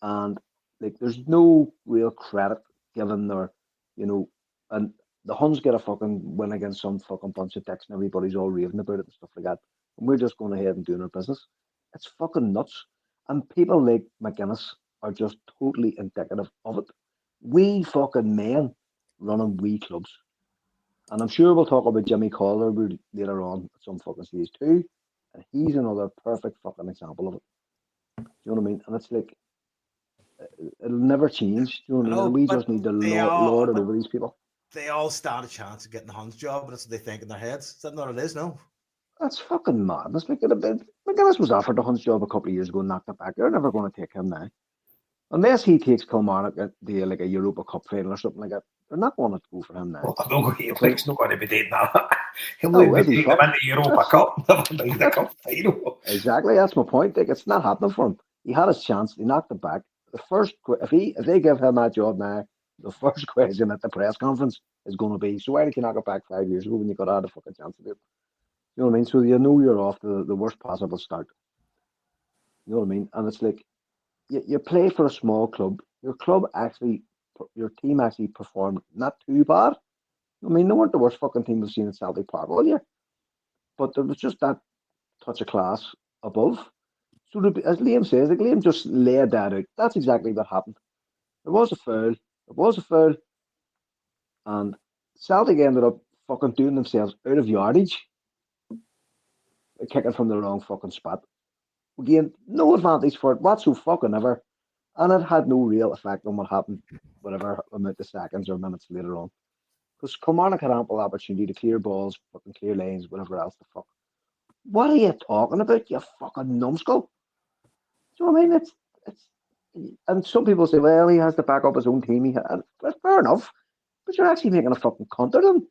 And, like, there's no real credit given their, and the Huns get a fucking win against some fucking bunch of dicks and everybody's all raving about it and stuff like that. And we're just going ahead and doing our business. It's fucking nuts. And people like McGuinness are just totally indicative of it. We fucking men running wee clubs. And I'm sure we'll talk about Jimmy Calder later on at some fucking stage too. And he's another perfect fucking example of it. Do you know what I mean? And it's like, it'll never change. Do you know what I mean? We just need to lord it over these people. They all stand a chance of getting the Huns job, but that's what they think in their heads. Is that not what it is? No. That's fucking madness. Like, McGuinness was offered the Huns job a couple of years ago and knocked it back. They're never going to take him now. Unless he takes Kilmarnock at like a Europa Cup final or something like that. They're not going to go for him now. Well, he's not going to be doing that. He'll be taking them into the Europa Cup. The Cup final. Exactly, that's my point. Like, it's not happening for him. He had his chance. He knocked it back. If they give him that job now, the first question at the press conference is going to be, so why did you knock it back 5 years ago when you got out of fucking chance to do it? You know what I mean? So you're off to the worst possible start. You know what I mean? And it's like, you play for a small club. Your team actually performed not too bad. I mean, they weren't the worst fucking team we've seen in Celtic Park all year. But there was just that touch of class above. So as Liam says, like, Liam just laid that out. That's exactly what happened. There was a foul. And Celtic ended up fucking doing themselves out of yardage. Kicking from the wrong fucking spot. Again, no advantage for it whatsoever. And it had no real effect on what happened, whatever amount of seconds or minutes later on. Because Kilmarnock had ample opportunity to clear balls, fucking clear lanes, whatever else the fuck. What are you talking about, you fucking numbskull? Do you know what I mean? It's and some people say, well, he has to back up his own team. That's fair enough. But you're actually making a fucking cunt of them.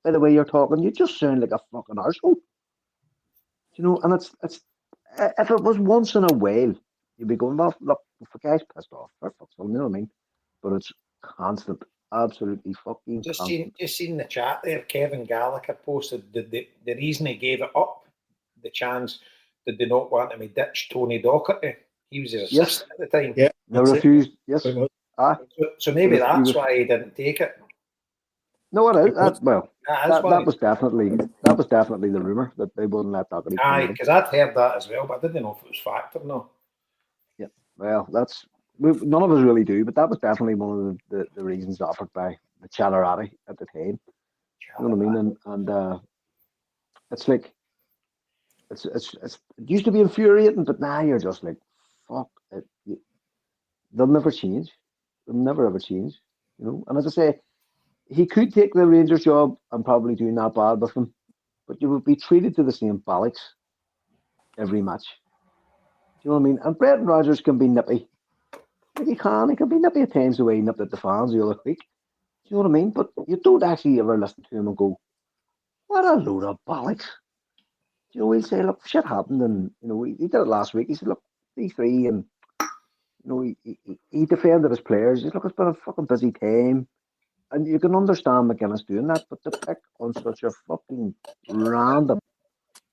By the way you're talking, you just sound like a fucking arsehole. You know, and it's if it was once in a while, you'd be going, well, look, if the guy's pissed off, for fuck's sake, you know what I mean? But it's constant, absolutely fucking constant. Just seen the chat there. Kevin Gallagher posted the reason he gave it up, the chance, did they not want him to ditch Tony Docherty? He was his assistant at the time. Yeah, They refused. Yes. So maybe that's why he didn't take it. No, it is. That was definitely the rumor that they wouldn't let Docherty. Aye, because I'd heard that as well, but I didn't know if it was fact or not. Yeah, well, none of us really do, but that was definitely one of the reasons offered by the Chatterati at the time. You know what I mean? And it's like it used to be infuriating, but now you're just like, fuck it. They'll never change. They'll never ever change. You know. And as I say, he could take the Rangers job and probably do not bad with them, but you would be treated to the same bollocks every match. Do you know what I mean? And Brendan Rodgers can be nippy. Like he can be nippy at times the way he nipped at the fans the other week. Do you know what I mean? But you don't actually ever listen to him and go, what a load of bollocks. You know, he'll say, look, shit happened, and you know, he did it last week. He said, look, 3-3, and you know, he defended his players. He said, look, it's been a fucking busy time. And you can understand McGuinness doing that, but to pick on such a fucking random.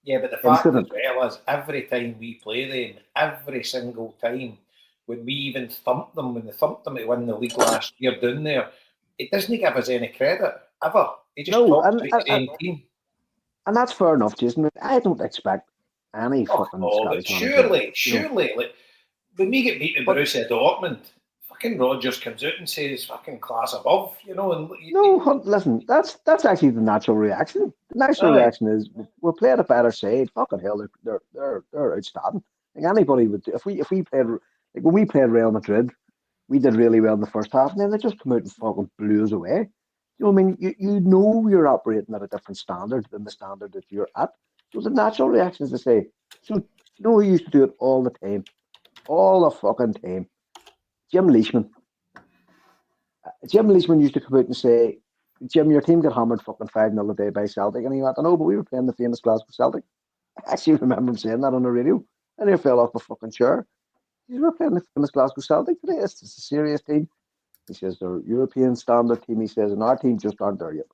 Yeah, but the fact as well is every time we play them, every single time, when we even thumped them, when they thumped them to win the league last year down there, it doesn't give us any credit, ever. He just talks about the same team. And that's fair enough, Jason. I don't expect any fucking but surely, like, when we get beat by Borussia Dortmund, fucking Rodgers comes out and says fucking class above, you know. And listen, that's actually the natural reaction. The natural reaction is we're playing a better side. Fucking hell, they're outstanding. Like anybody would do. If we played like when we played Real Madrid, we did really well in the first half, and then they just come out and fucking blew us away. You know what I mean? You know you're operating at a different standard than the standard that you're at. So the natural reaction is to say, so you know who used to do it all the time? All the fucking time. Jim Leishman. Jim Leishman used to come out and say, Jim, your team got hammered fucking 5-0 a day by Celtic. And he went, I know, but we were playing the famous Glasgow Celtic. I actually remember him saying that on the radio. And he fell off the fucking chair. He said, we're playing the famous Glasgow Celtic today. It's a serious team. He says, they're a European standard team. He says, and our team just aren't there yet.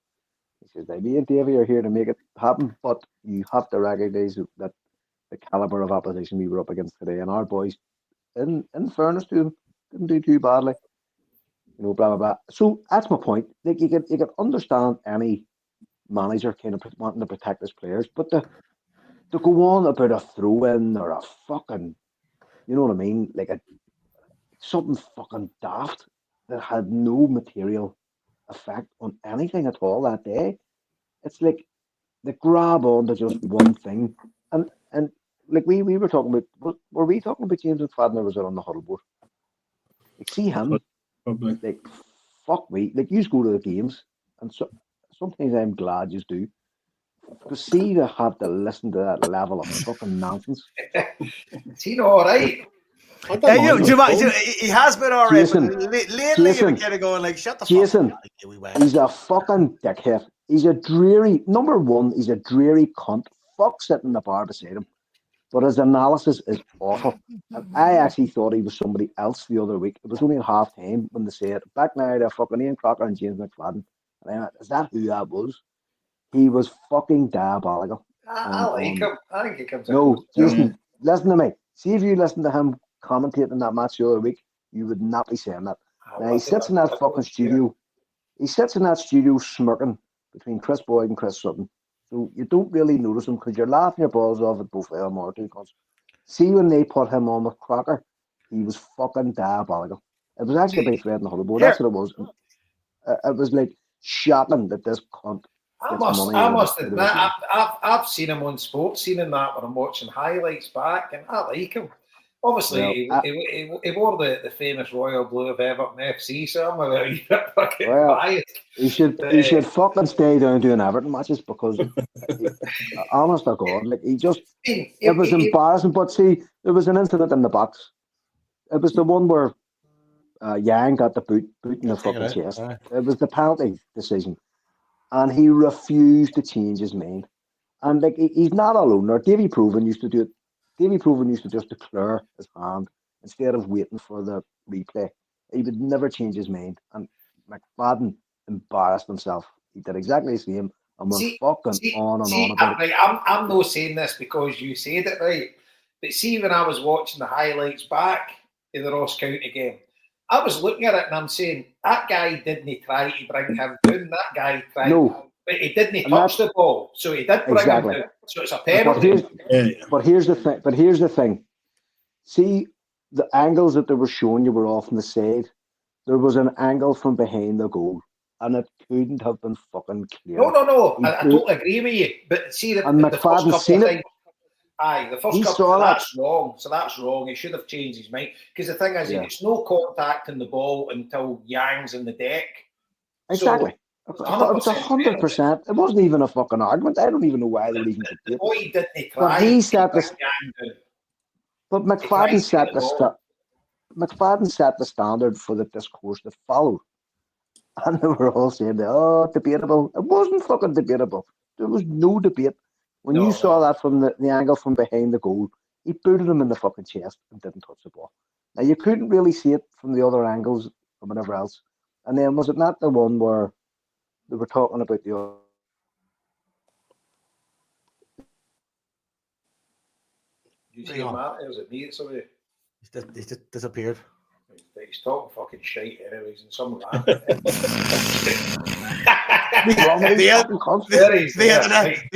He says, me and Davey are here to make it happen, but you have to recognise that the calibre of opposition we were up against today, and our boys, in fairness to them, didn't do too badly. You know, blah, blah, blah. So that's my point. Like, you can understand any manager kind of wanting to protect his players, but to go on about a throw-in or a fucking, you know what I mean, like something fucking daft that had no material effect on anything at all that day. It's like they grab on to just one thing. And like we were talking about, were we talking about James McFadden, or was it on the huddle board? Like, see him, probably. Like, fuck me. Like, you go to the games, and sometimes I'm glad you do. Because see, to have to listen to that level of fucking nonsense. Is he all right? He has been all right, Jason, but lately you've been kind of going like, shut the Jason, fuck up. He's a fucking dickhead. He's a dreary, number one, he's a dreary cunt. Fuck sitting in the bar beside him. But his analysis is awful. And I actually thought he was somebody else the other week. It was only at half time when they said, back now to fucking Ian Crocker and James McFadden. And I went, is that who that was? He was fucking diabolical. I like him. I think he comes out. No, Jason, listen to me. See, if you listen to him commentating that match the other week, you would not be saying that. Now, he sits in that fucking studio. He sits in that studio smirking between Chris Boyd and Chris Sutton. So you don't really notice him because you're laughing your balls off at both of them or two. See, when they put him on with Crocker, he was fucking diabolical. It was actually a big threat in the huddle board. That's what it was. It was like shocking that this cunt. I must admit, I've seen him on sports scene and that when I'm watching highlights back, and I like him. Obviously, he wore the famous royal blue of Everton FC, so I'm a wee bit fucking biased. He should fucking stay down doing Everton matches because, honest to God, like it was embarrassing. But see, there was an incident in the box. It was the one where Yang got the boot in the fucking chest. It was the penalty decision, and he refused to change his mind. And like he's not alone there. Davy Proven used to do it. Davy Proven used to just declare his hand instead of waiting for the replay. He would never change his mind. And McFadden embarrassed himself. He did exactly the same and went on about it. I'm not saying this because you said it, right? But see, when I was watching the highlights back in the Ross County game, I was looking at it and I'm saying, that guy didn't try to bring him down. That guy tried. No. But he didn't touch the ball, so he did bring him down. So it's a penalty. But here's the thing. See, the angles that they were showing you were off on the side. There was an angle from behind the goal, and it couldn't have been fucking clear. No. I totally agree with you. But see, the first couple of times, the first couple, that's wrong. So that's wrong. He should have changed his mind. Because the thing is, it's no contact in the ball until Yang's in the deck. Exactly. So, it's 100%. It wasn't even a fucking argument. I don't even know why they were even the boy didn't try. But he set the. But McFadden set the standard for the discourse that followed, and they were all saying, "Oh, debatable." It wasn't fucking debatable. There was no debate. When you saw that from the angle from behind the goal, he booted him in the fucking chest and didn't touch the ball. Now you couldn't really see it from the other angles or whatever else. And then was it not the one where they were talking about the other? You see Matt? Was it me? Sorry. He's just disappeared. He's talking fucking shite anyways, and some of that. The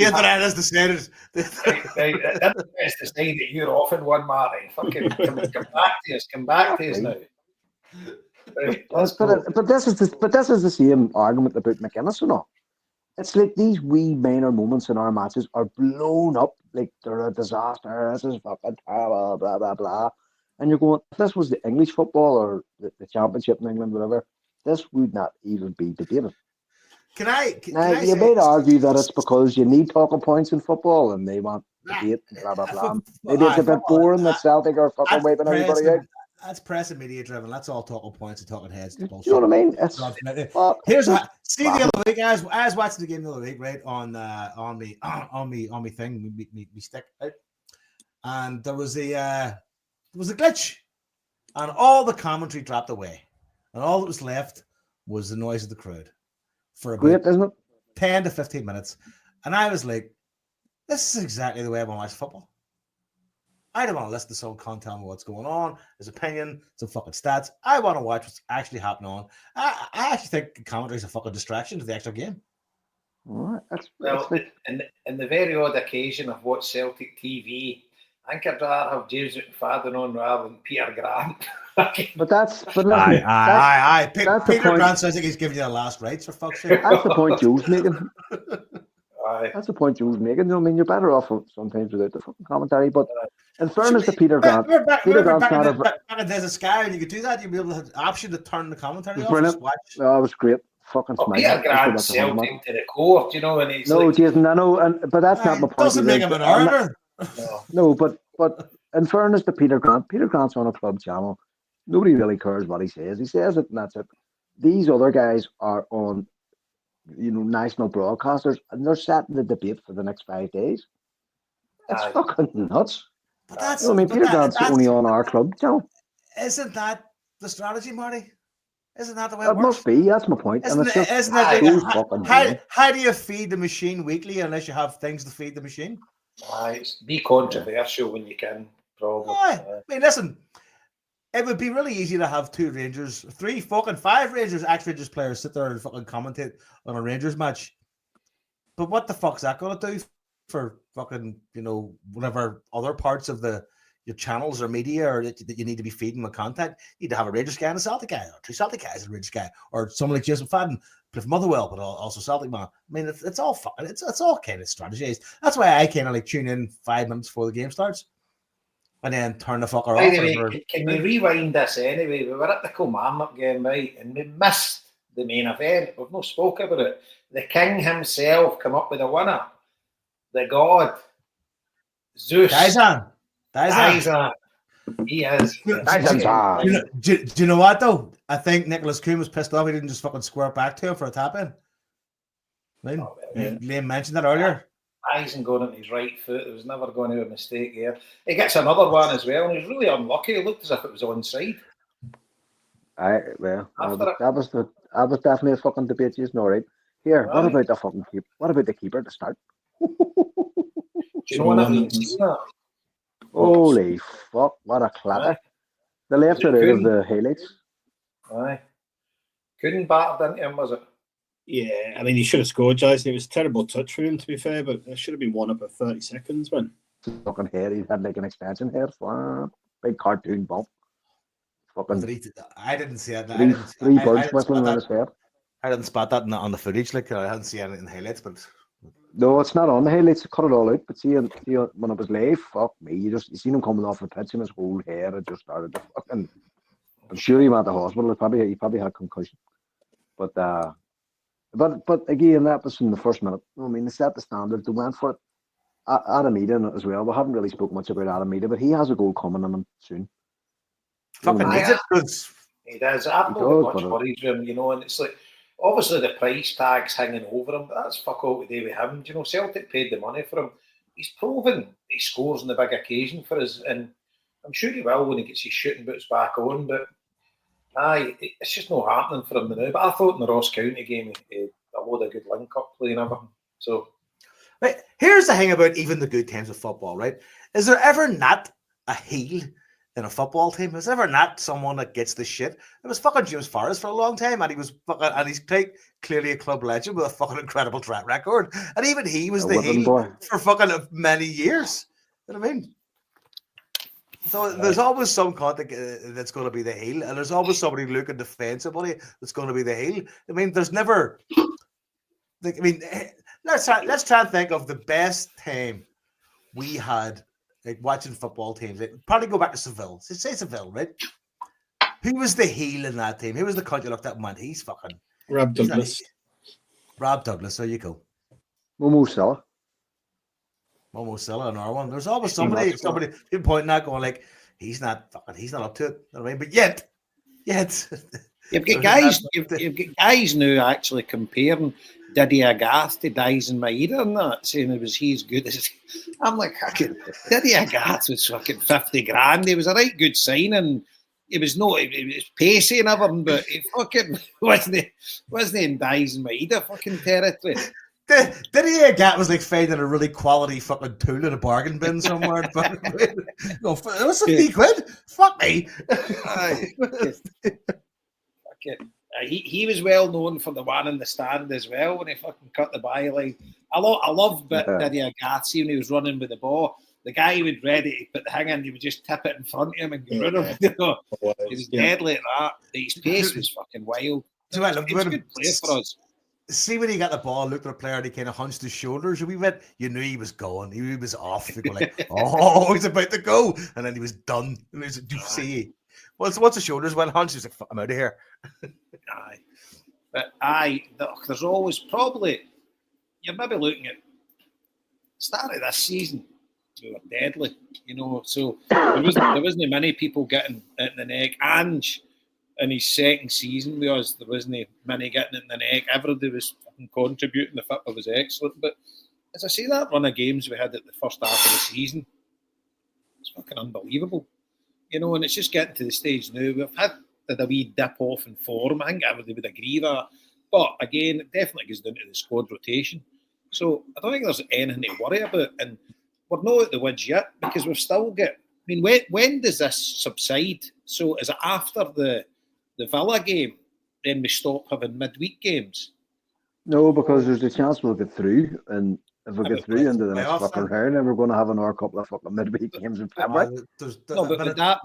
internet is the standard. That's the sign that you're off in one, Marty. Fucking come back to us now. But this is the same argument about McInnes and all. It's like these wee minor moments in our matches are blown up like they're a disaster. This is fucking terrible, blah blah blah. And you're going, if this was the English football or the championship in England, whatever, this would not even be debated. You might argue that it's because you need talking points in football and they want debate, blah blah blah. Maybe it's a bit boring that Celtic are fucking wiping everybody out. That's press and media driven. That's all talking points and talking heads. You know what I mean? See the other week, I was watching the game the other week, right on me thing, me stick out, and there was a glitch, and all the commentary dropped away, and all that was left was the noise of the crowd for about 10 to 15 minutes, and I was like, "This is exactly the way I want to watch football." I don't want to listen to someone can't tell me what's going on, his opinion, some fucking stats. I want to watch what's actually happening on. I actually think commentary is a fucking distraction to the actual game. Well, in the very odd occasion I've watched Celtic TV, I think I'd rather have James McFadden on rather than Peter Grant. Peter Grant sounds like he's giving you the last rites, for fuck's sake. That's the point Joe's making. That's the point Joe's making. You know, I mean, you're better off sometimes without the fucking commentary. But in fairness to Peter Grant, Peter Grant's not a... Back in Days of Sky, and you could do that. You'd be able to have the option to turn the commentary off. Brilliant. No, it was great. Fucking Peter Grant's Celtic to the core, you know, and he's Jason, I know, but that's not my point. Doesn't make him an orator. No, but in fairness to Peter Grant's on a club channel. Nobody really cares what he says. He says it, and that's it. These other guys are on, national broadcasters, and they're setting the debate for the next 5 days. It's fucking nuts. But that's, Peter Grant's only on our club channel. Isn't that the strategy, Marty? Isn't that the way it works? Must be. That's my point. How do you feed the machine weekly unless you have things to feed the machine? Be controversial when you can, probably. I mean, listen, it would be really easy to have 2 Rangers, 3, fucking 5 Rangers, ex-Rangers players sit there and fucking commentate on a Rangers match. But what the fuck's that going to do for fucking, whatever other parts of your channels or media or that you need to be feeding with content? You need to have a Rangers guy and a Celtic guy, or 2 Celtic guys and a Rangers guy, or someone like Jason Fadden, play for Motherwell, but also Celtic man. I mean, it's all fucking, it's all kind of strategized. That's why I kind of like tune in 5 minutes before the game starts. and then turn the fucker By off. the way, can we rewind this anyway? We were at the Kilmarnock game, right, and we missed the main event. We've not spoke about it. The king himself come up with a winner. The god, Zeus. Dyson. He is. Do you know what though? I think Nicholas Kuhn was pissed off. He didn't just fucking square back to him for a tap in. Liam mentioned that earlier. Dyson going on his right foot. There was never going to be a mistake here. He gets another one as well, and he's really unlucky. It looked as if it was onside. That was definitely a fucking debate. You know, right? Here, what about the fucking keeper? What about the keeper to start? Do you know what I mean? Holy fuck! What a clatter! The left it out of the highlights. Aye, couldn't batter into him, was it? Yeah, I mean, he should have scored, Jason. It was a terrible touch for him, to be fair, but there should have been one up at 30 seconds, man. Fucking hair, he had like an extension hair. Big cartoon bump. Fucking. I didn't see it. Three birds whistling around his head. I didn't spot that on the footage. Like I hadn't seen it in the highlights, but no, it's not on the highlights. Cut it all out. But see when it was live, fuck me. You seen him coming off the pitch and his whole hair had just started to fucking. I'm sure he went to hospital. He probably had concussion. But again, that was in the first minute. I mean, they set the standard. They went for it. Adam Eden as well. We haven't really spoken much about Adam Eden, but he has a goal coming on him soon. Fucking needs it. He does. I've not got much worries with him, you know, and it's like obviously the price tag's hanging over him, but that's fuck all to do with him. You know, Celtic paid the money for him. He's proven he scores on the big occasion for us, and I'm sure he will when he gets his shooting boots back on, but it's just not happening for him now. But I thought in the Ross County game he had a load of good link-up play and everything. So, right, here's the thing about even the good times of football, right? Is there ever not a heel in a football team? Is there ever not someone that gets the shit? It was fucking James Forrest for a long time, and he's clearly a club legend with a fucking incredible track record. And even he was the heel for fucking many years. You know what I mean? So there's always some contact that's going to be the heel, and there's always somebody looking to defend somebody that's going to be the heel. I mean, there's never. Let's try and think of the best time we had like watching football teams. Like, probably go back to Seville. Say Seville, right? Who was the heel in that team? Who was the cunt you looked at and went, he's fucking Rob Douglas. Rob Douglas. There you go. Momo Salah, another one. There's always somebody pointing out, going like, he's not up to it. You know what I mean? But yet, you've got guys now actually comparing Didier Gath to Dyson Maeda and that, saying he's good as. I'm like, Didier Gath was fucking 50 grand. He was a right good signing. He was pacey and everything, but he fucking wasn't in Dyson Maeda fucking territory. Didier Gath was like finding a really quality fucking tool in a bargain bin somewhere. What's £50? Fuck me. He was well known for the one in the stand as well when he fucking cut the byline. I loved Didier Gath when he was running with the ball. The guy who was ready to put the hang in, he would just tip it in front of him and get rid of it. You know? He was deadly at that. His pace was fucking wild. He was a good player for us. See, when he got the ball, looked at the player and he kind of hunched his shoulders. You knew he was going. He was off. You go like, oh, he's about to go. And then he was done. And he was like, do you see? Once the shoulders went hunched, he was like, I'm out of here. There's always probably, you're maybe looking at the start of this season, we were deadly, you know, so there wasn't many people getting it in the neck. Ange, in his second season with us, there wasn't many getting it in the neck. Everybody was contributing. The football was excellent. But as I say, that run of games we had at the first half of the season, it's fucking unbelievable. You know, and it's just getting to the stage now. We've had a wee dip off in form. I think everybody would agree with that. But again, it definitely goes down to the squad rotation. So I don't think there's anything to worry about. And we're not at the woods yet because we've still got. I mean, when does this subside? So is it after the Villa game, then we stop having midweek games? No, because there's a chance we'll get through, and if we get through into the next fucking round, then we're going to have another couple of fucking midweek games in February. No, but would that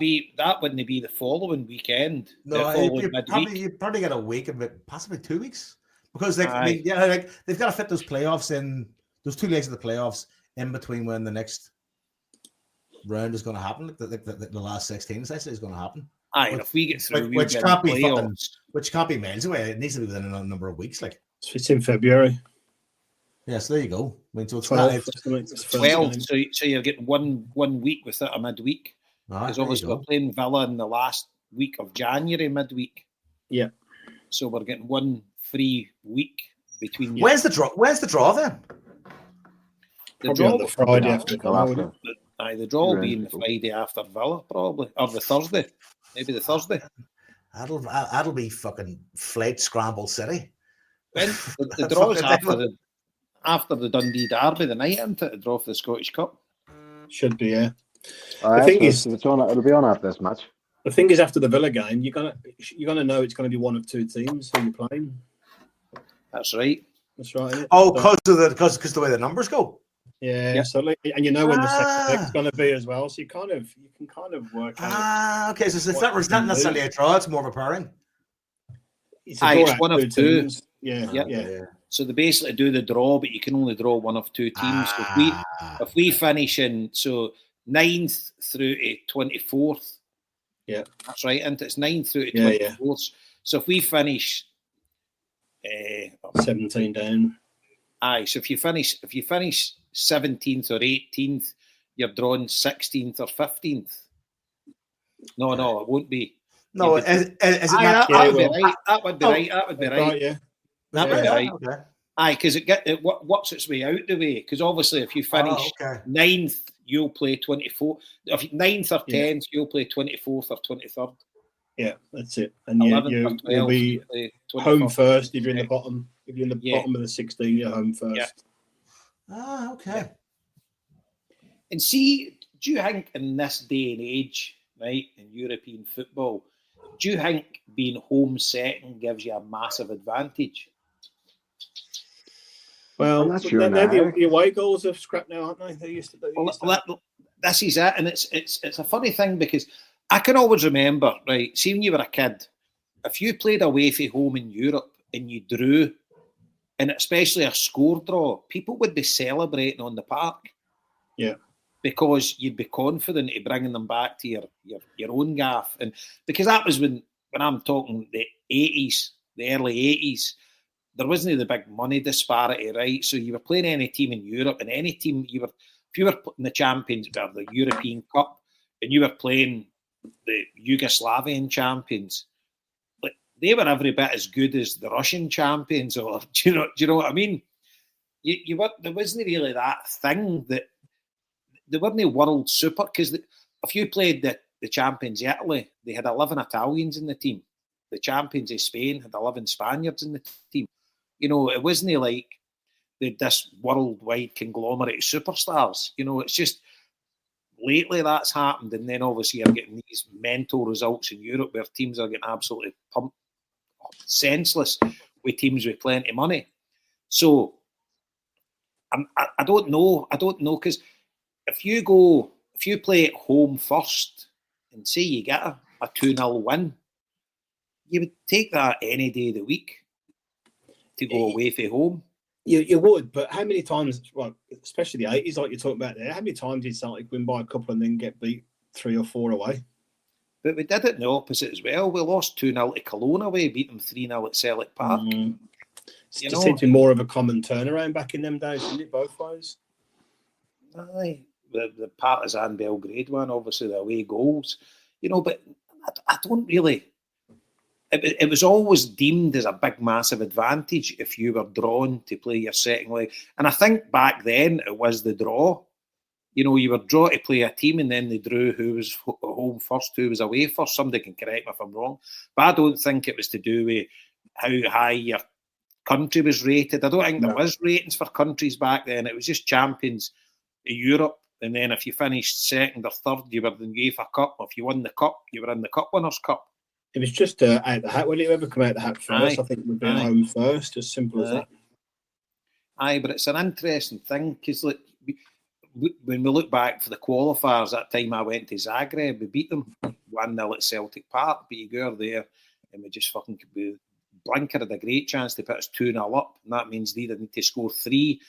wouldn't be the following weekend? No, you'd probably get a week of it, possibly 2 weeks, because they've got to fit those playoffs in, those 2 legs of the playoffs in between when the next round is going to happen. The last 16 essentially is going to happen. Aye, and if we get through, Which we'll can't get be playoffs. which can't be miles away. It needs to be within a number of weeks. Like, It's in February. yeah, so there you go. I mean, so it's 12th, it's, or something. It's the first 12, game. so you're getting one week without a midweek. Because obviously we're playing Villa in the last week of January midweek. Yeah. So we're getting 1 free week between. When's the draw? When's the draw then? The Probably on the Friday Yeah, after. after. Aye, the draw will be the Friday after Villa, probably, or the Thursday, maybe the Thursday. That'll be fucking flight scramble city. When the draw's after the Dundee derby, the night into the draw for the Scottish Cup. Should be, yeah. The thing is, it'll be on after this match. The thing is, after the Villa game, you're gonna know it's going to be one of two teams who you're playing. That's right. That's right. Isn't it? Oh, because the way the numbers go. Yeah. So and you know when the second leg's going to be as well, so you can kind of work out. Okay. So it's not necessarily a draw; it's more of a pairing. It's one of two. teams. Yeah. So they basically do the draw, but you can only draw one of two teams. So if we finish in 9th through to 24th, yeah, that's right, and it's 9th through to 24th. Yeah. So if we finish 17 down, so if you finish 17th or 18th, you're drawn 16th or 15th. No, it won't be. No, is it not? That would be right. That would be right. That would be right. Yeah. That would be right. Okay. Aye, because it works its way out the way. Because obviously, if you finish 9th, you'll play 24th. If 9th or 10th, you'll play 24th or 23rd. Yeah, that's it. And you'll be home first if you're in the bottom. If you're in the bottom of the 16, you're home first. Yeah. Okay. And see, do you think in this day and age, right, in European football, do you think being home second gives you a massive advantage? Well, I'm not sure the away goals have scrapped now, aren't they? They used to. This is it, and it's a funny thing because I can always remember, right? See, when you were a kid, if you played away from home in Europe and you drew, and especially a score draw, people would be celebrating on the park. Yeah. Because you'd be confident of bringing them back to your own gaff. And because that was when I'm talking the 80s, the early 80s, there wasn't the big money disparity, right? So you were playing any team in Europe, and any team if you were in the Champions or the European Cup, and you were playing the Yugoslavian champions, like they were every bit as good as the Russian champions, or do you know what I mean? There wasn't really that thing that. They weren't world super because if you played the champions of Italy, they had 11 Italians in the team. The champions of Spain had 11 Spaniards in the team. You know, it wasn't like this worldwide conglomerate of superstars. You know, it's just lately that's happened, and then obviously you're getting these mental results in Europe where teams are getting absolutely pumped, senseless with teams with plenty of money. So I don't know because. If you play at home first and say you get a 2-0 win, you would take that any day of the week to go away from home. You would, but how many times, well, especially the 80s, like you're talking about there, how many times did Celtic win by a couple and then get beat 3 or 4 away? But we did it in the opposite as well. We lost 2-0 to Cologne away, beat them 3-0 at Celtic Park. It's just seemed to be more of a common turnaround back in them days, didn't it, both ways? Aye. The Partizan Belgrade one, obviously the away goals, you know, but I don't really. It was always deemed as a big, massive advantage if you were drawn to play your second leg. And I think back then it was the draw. You know, you were drawn to play a team and then they drew who was home first, who was away first. Somebody can correct me if I'm wrong. But I don't think it was to do with how high your country was rated. I don't think there was ratings for countries back then. It was just champions of Europe. And then if you finished second or third, you were in the UEFA Cup. If you won the Cup, you were in the Cup Winners' Cup. It was just out the hat. Will you ever come out the hat first? I think we'd be at home first, as simple as that. Aye, but it's an interesting thing because when we look back for the qualifiers, that time I went to Zagreb, we beat them 1-0 at Celtic Park, but you go there and we just fucking Blinker had a great chance to put us 2-0 up, and that means they didn't need to score 3.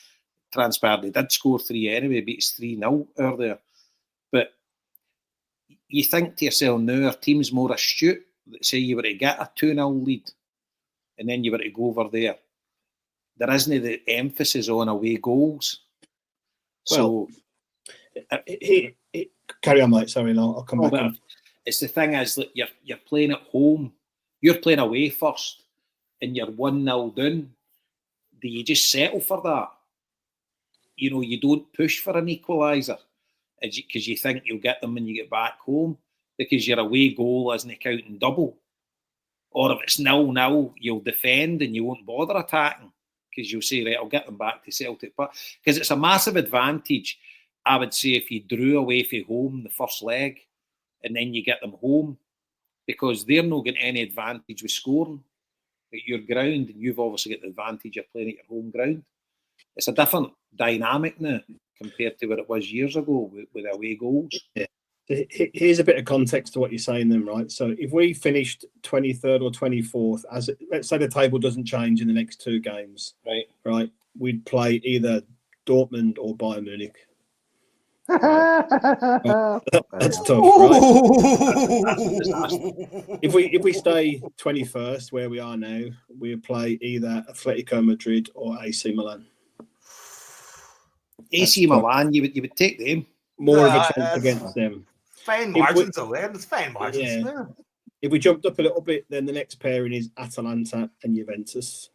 Transpired they did score 3 anyway, beat us 3-0 earlier. But you think to yourself now, our team's more astute. Say you were to get a 2-0 lead and then you were to go over there. There isn't the emphasis on away goals. So, carry on, mate. Sorry, I'll come back. It's the thing is that you're playing at home. You're playing away first and you're 1-0 down. Do you just settle for that? You know, you don't push for an equaliser because you think you'll get them when you get back home because your away goal isn't counting double. Or if it's 0-0, you'll defend and you won't bother attacking because you'll say, right, I'll get them back to Celtic Park. Because it's a massive advantage, I would say, if you drew away from home the first leg and then you get them home because they're not getting any advantage with scoring at your ground and you've obviously got the advantage of playing at your home ground. It's a different dynamic now compared to what it was years ago with away goals. Yeah. Here's a bit of context to what you're saying then, right? So if we finished 23rd or 24th, let's say the table doesn't change in the next 2 games, right? We'd play either Dortmund or Bayern Munich. Right? That's tough, right? If we stay 21st where we are now, we would play either Atletico Madrid or AC Milan. AC Milan, you would take them. More of a chance against them. Fine margins away. It's fine margins. Yeah. If we jumped up a little bit, then the next pairing is Atalanta and Juventus,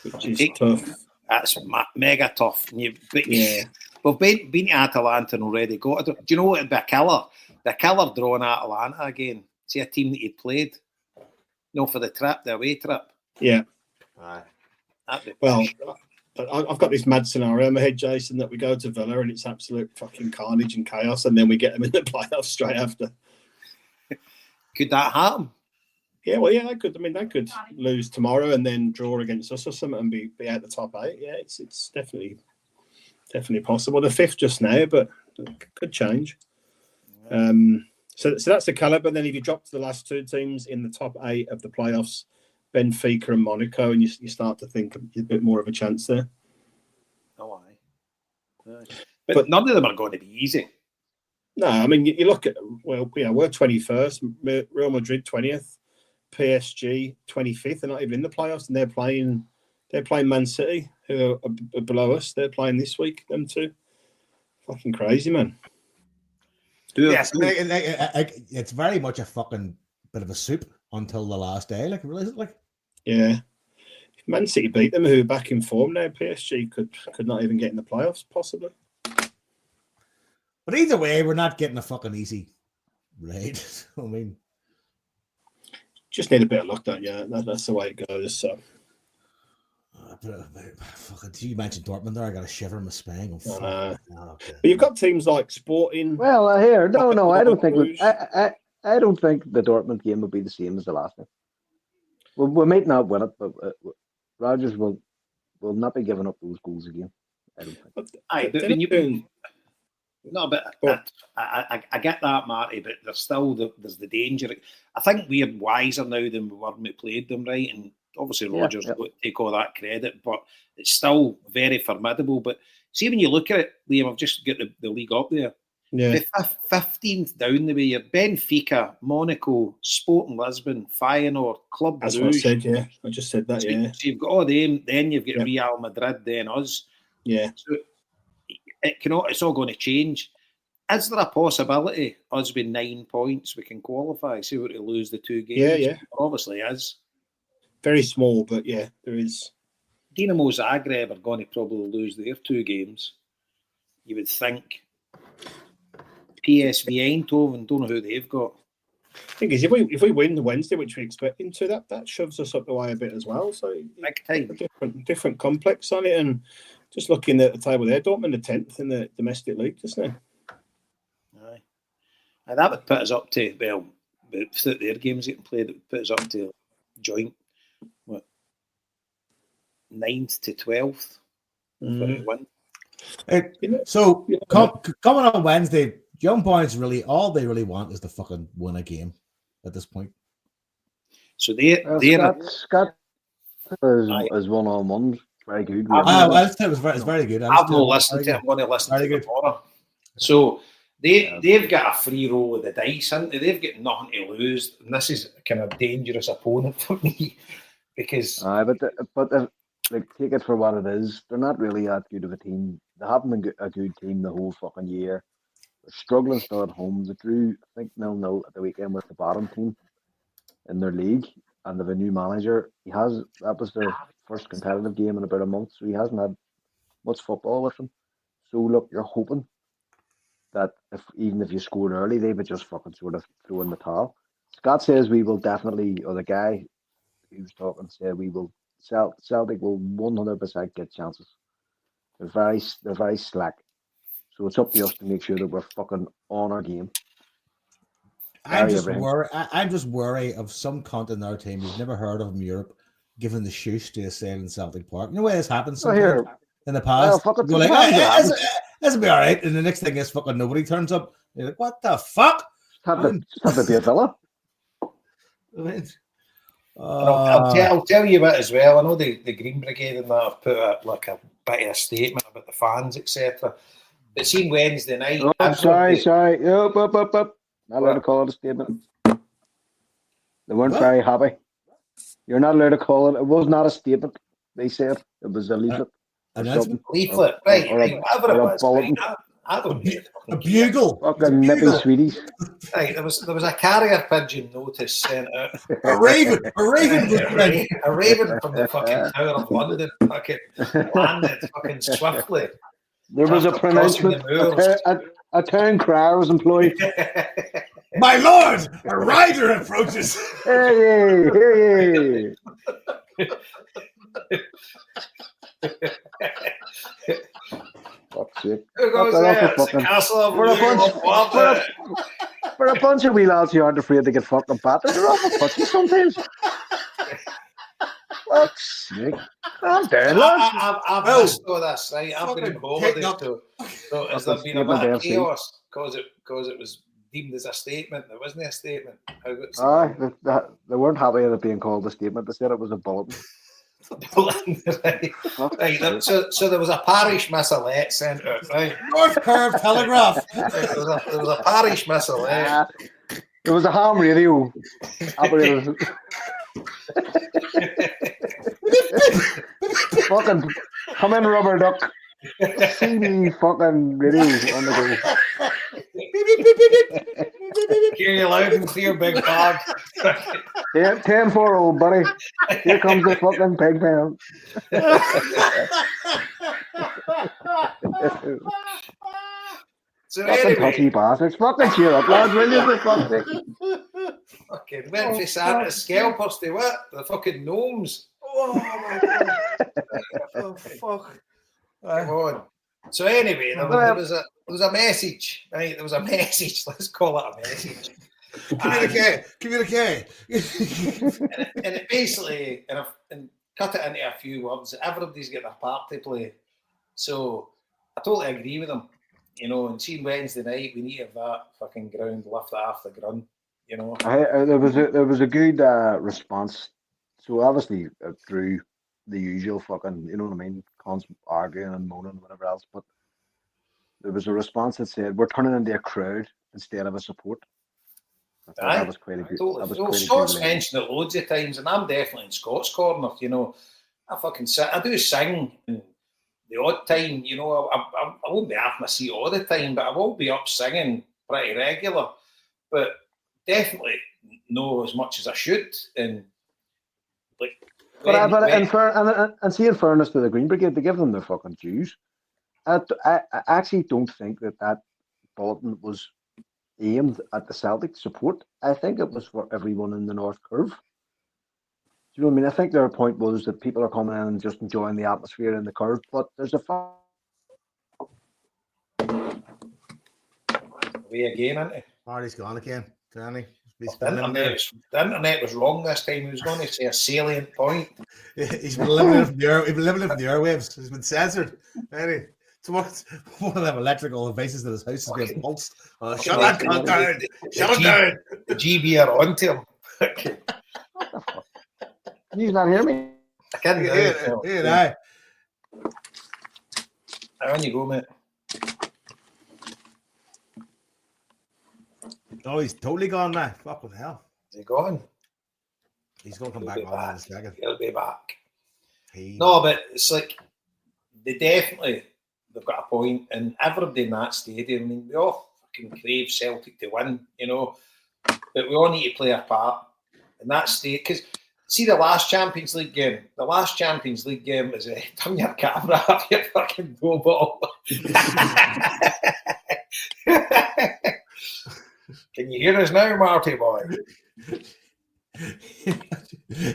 which is tough. That's mega tough. We've been to Atalanta already. Do you know what would be a killer? The killer drawing Atalanta again. See a team that you played. For the away trip. Yeah. Aye. Well, I've got this mad scenario in my head, Jason, that we go to Villa and it's absolute fucking carnage and chaos, and then we get them in the playoffs straight after. Could that happen? Yeah, well, yeah, they could. I mean, they could lose tomorrow and then draw against us or something and be out the top 8. Yeah, it's definitely possible. The 5th just now, but it could change. So that's the calibre. Then if you drop to the last 2 teams in the top 8 of the playoffs, Benfica and Monaco, and you start to think a bit more of a chance there. Oh, aye. But none of them are going to be easy. No, I mean, you look at, we're 21st, Real Madrid 20th, PSG 25th. They're not even in the playoffs, and they're playing Man City, who are below us. They're playing this week, them two. Fucking crazy, man. Yes, it's very much a fucking bit of a soup until the last day. Like, really, is it like? Yeah. If Man City beat them, who are back in form now, PSG could not even get in the playoffs, possibly. But either way, we're not getting a fucking easy raid. I mean, just need a bit of luck, don't you? That's the way it goes. So, fucking, you mentioned Dortmund there. I got a shiver in my spine. But you've got teams like Sporting. Well, no, I don't think I don't think the Dortmund game will be the same as the last one. We might not win it, but Rodgers will not be giving up those goals again. I don't think. I get that, Marty, but there's the danger. I think we're wiser now than we were when we played them, right? And obviously Rodgers will take all that credit, but it's still very formidable. But see, when you look at it, Liam, I've just got the league up there. Yeah. The 15th down the way, you're Benfica, Monaco, Sporting Lisbon, Feyenoord, Club That's Brugge. what I said, yeah. I just said that, yeah. So you've got all them, then you've got Real Madrid, then us. Yeah. So it's all going to change. Is there a possibility us with 9 points we can qualify? See, we're to lose the 2 games. Yeah. Obviously is. Very small, but yeah, there is. Dinamo Zagreb are going to probably lose their 2 games. You would think. PSV Eindhoven, don't know who they've got. I think is if we win the Wednesday, which we're expecting to, that shoves us up the way a bit as well. So big time. Different complex on it, and just looking at the table there, Dortmund are 10th in the domestic league just now. Aye, and that would put us up to their games getting played. It would put us up to joint 9th to 12th. So coming on Wednesday, Young Boys all they really want is to fucking win a game at this point. So Scott is 1-on-1 very good. It's very good. I've not listened to it. I'm going to listen to it tomorrow. So They've got a free roll of the dice, haven't they? They've got nothing to lose, and this is a kind of dangerous opponent for me because. Like, take it for what it is. They're not really that good of a team. They haven't been a good team the whole fucking year. They're struggling still at home. They drew, I think, 0-0 at the weekend with the bottom team in their league, and they've a new manager. That was their first competitive game in about a month, so he hasn't had much football with them. So look, you're hoping that even if you scored early, they would just fucking sort of throw in the towel. Scott says we will definitely, or the guy who was talking said we will. Celtic will 100% get chances. They're very slack. So it's up to us to make sure that we're fucking on our game. I'm just worried of some cunt in our team we've never heard of in Europe giving the shoes to a sale in Celtic Park. You know where this happens sometimes in the past? Go like, this will be all right. And the next thing is fucking nobody turns up. You're like, what the fuck? Have to be a fella. I'll tell you what as well. I know the Green Brigade and that have put a bit of a statement about the fans, etc. But seen Wednesday night. Oh, sorry. Up. Not allowed to call it a statement. They weren't very happy. You're not allowed to call it. It was not a statement. They said it was a leaflet. Leaflet, right? Whatever it was. I don't know. A bugle. Fucking nippy sweeties. Right, there was a carrier pigeon notice sent out. A raven A raven from the fucking Tower of London fucking landed fucking swiftly. There was a pronouncement. A town crier was employed. My lord, a rider approaches. Hey. Fuck's sake. Who goes there? It's the castle of water. For a bunch of wee lads who aren't afraid to get fucking battered, they're awful pussy sometimes. Fuck's sake. Calm down, lads. I've missed all this, right? I've been in holidays too. So has there been a bit of chaos because it was deemed as a statement? There wasn't a statement. They weren't happy with it being called a statement. They said it was a bulletin. Right. So there was a parish missalette sent out, right? North Curve Telegraph. There was a parish missalette. There was a ham radio operator. Fucking come in, rubber duck. CD fucking radio on the go. Hear you loud and clear, big dog. 10-4, old buddy. Here comes the fucking pig pound. So fucking touchy bastards. Fucking cheer up, lads. Will you, for fuck's sake? Fucking went for Santa's scalpers, they what? The fucking gnomes. Oh my god. Oh fuck. Come on. So anyway, there was a message, right? There was a message. Let's call it a message. Communicate. and it basically, and cut it into a few words. Everybody's got their part to play. So I totally agree with them. You know, and seeing Wednesday night, we need to have that fucking ground lifted off the ground. You know, there was a good response. So obviously through the usual fucking, you know what I mean, constant arguing and moaning and whatever else. But there was a response that said, "We're turning into a crowd instead of a support." That was quite a good. Scott's mentioned it loads of times, and I'm definitely in Scott's corner. You know, I do sing the odd time. You know, I won't be off my seat all the time, but I will be up singing pretty regular. But definitely know as much as I should, and like. And see, in fairness to the Green Brigade, they give them their fucking dues. I actually don't think that bulletin was aimed at the Celtic support. I think it was for everyone in the North Curve. Do you know what I mean? I think their point was that people are coming in and just enjoying the atmosphere in the curve, but there's a way again, isn't it? Marty's gone again. Danny. The internet was wrong this time. He was going to say a salient point. He's been eliminated from the airwaves. He's been censored. Anyway, so one of them electrical devices that his house is being pulsed. Shut that cunt down. Shut him down. The GB are on to him. Can you not hear me? I can't hear you. On you go, mate. Oh, he's totally gone now. Fucking hell. Is he gone? He's going to come back on in a second. He'll be back. No, but it's like they've got a point, and everybody in that stadium, I mean, we all fucking crave Celtic to win, but we all need to play our part in that state. Because see the last Champions League game was turn your camera up your fucking go ball. Can you hear us now, Marty boy?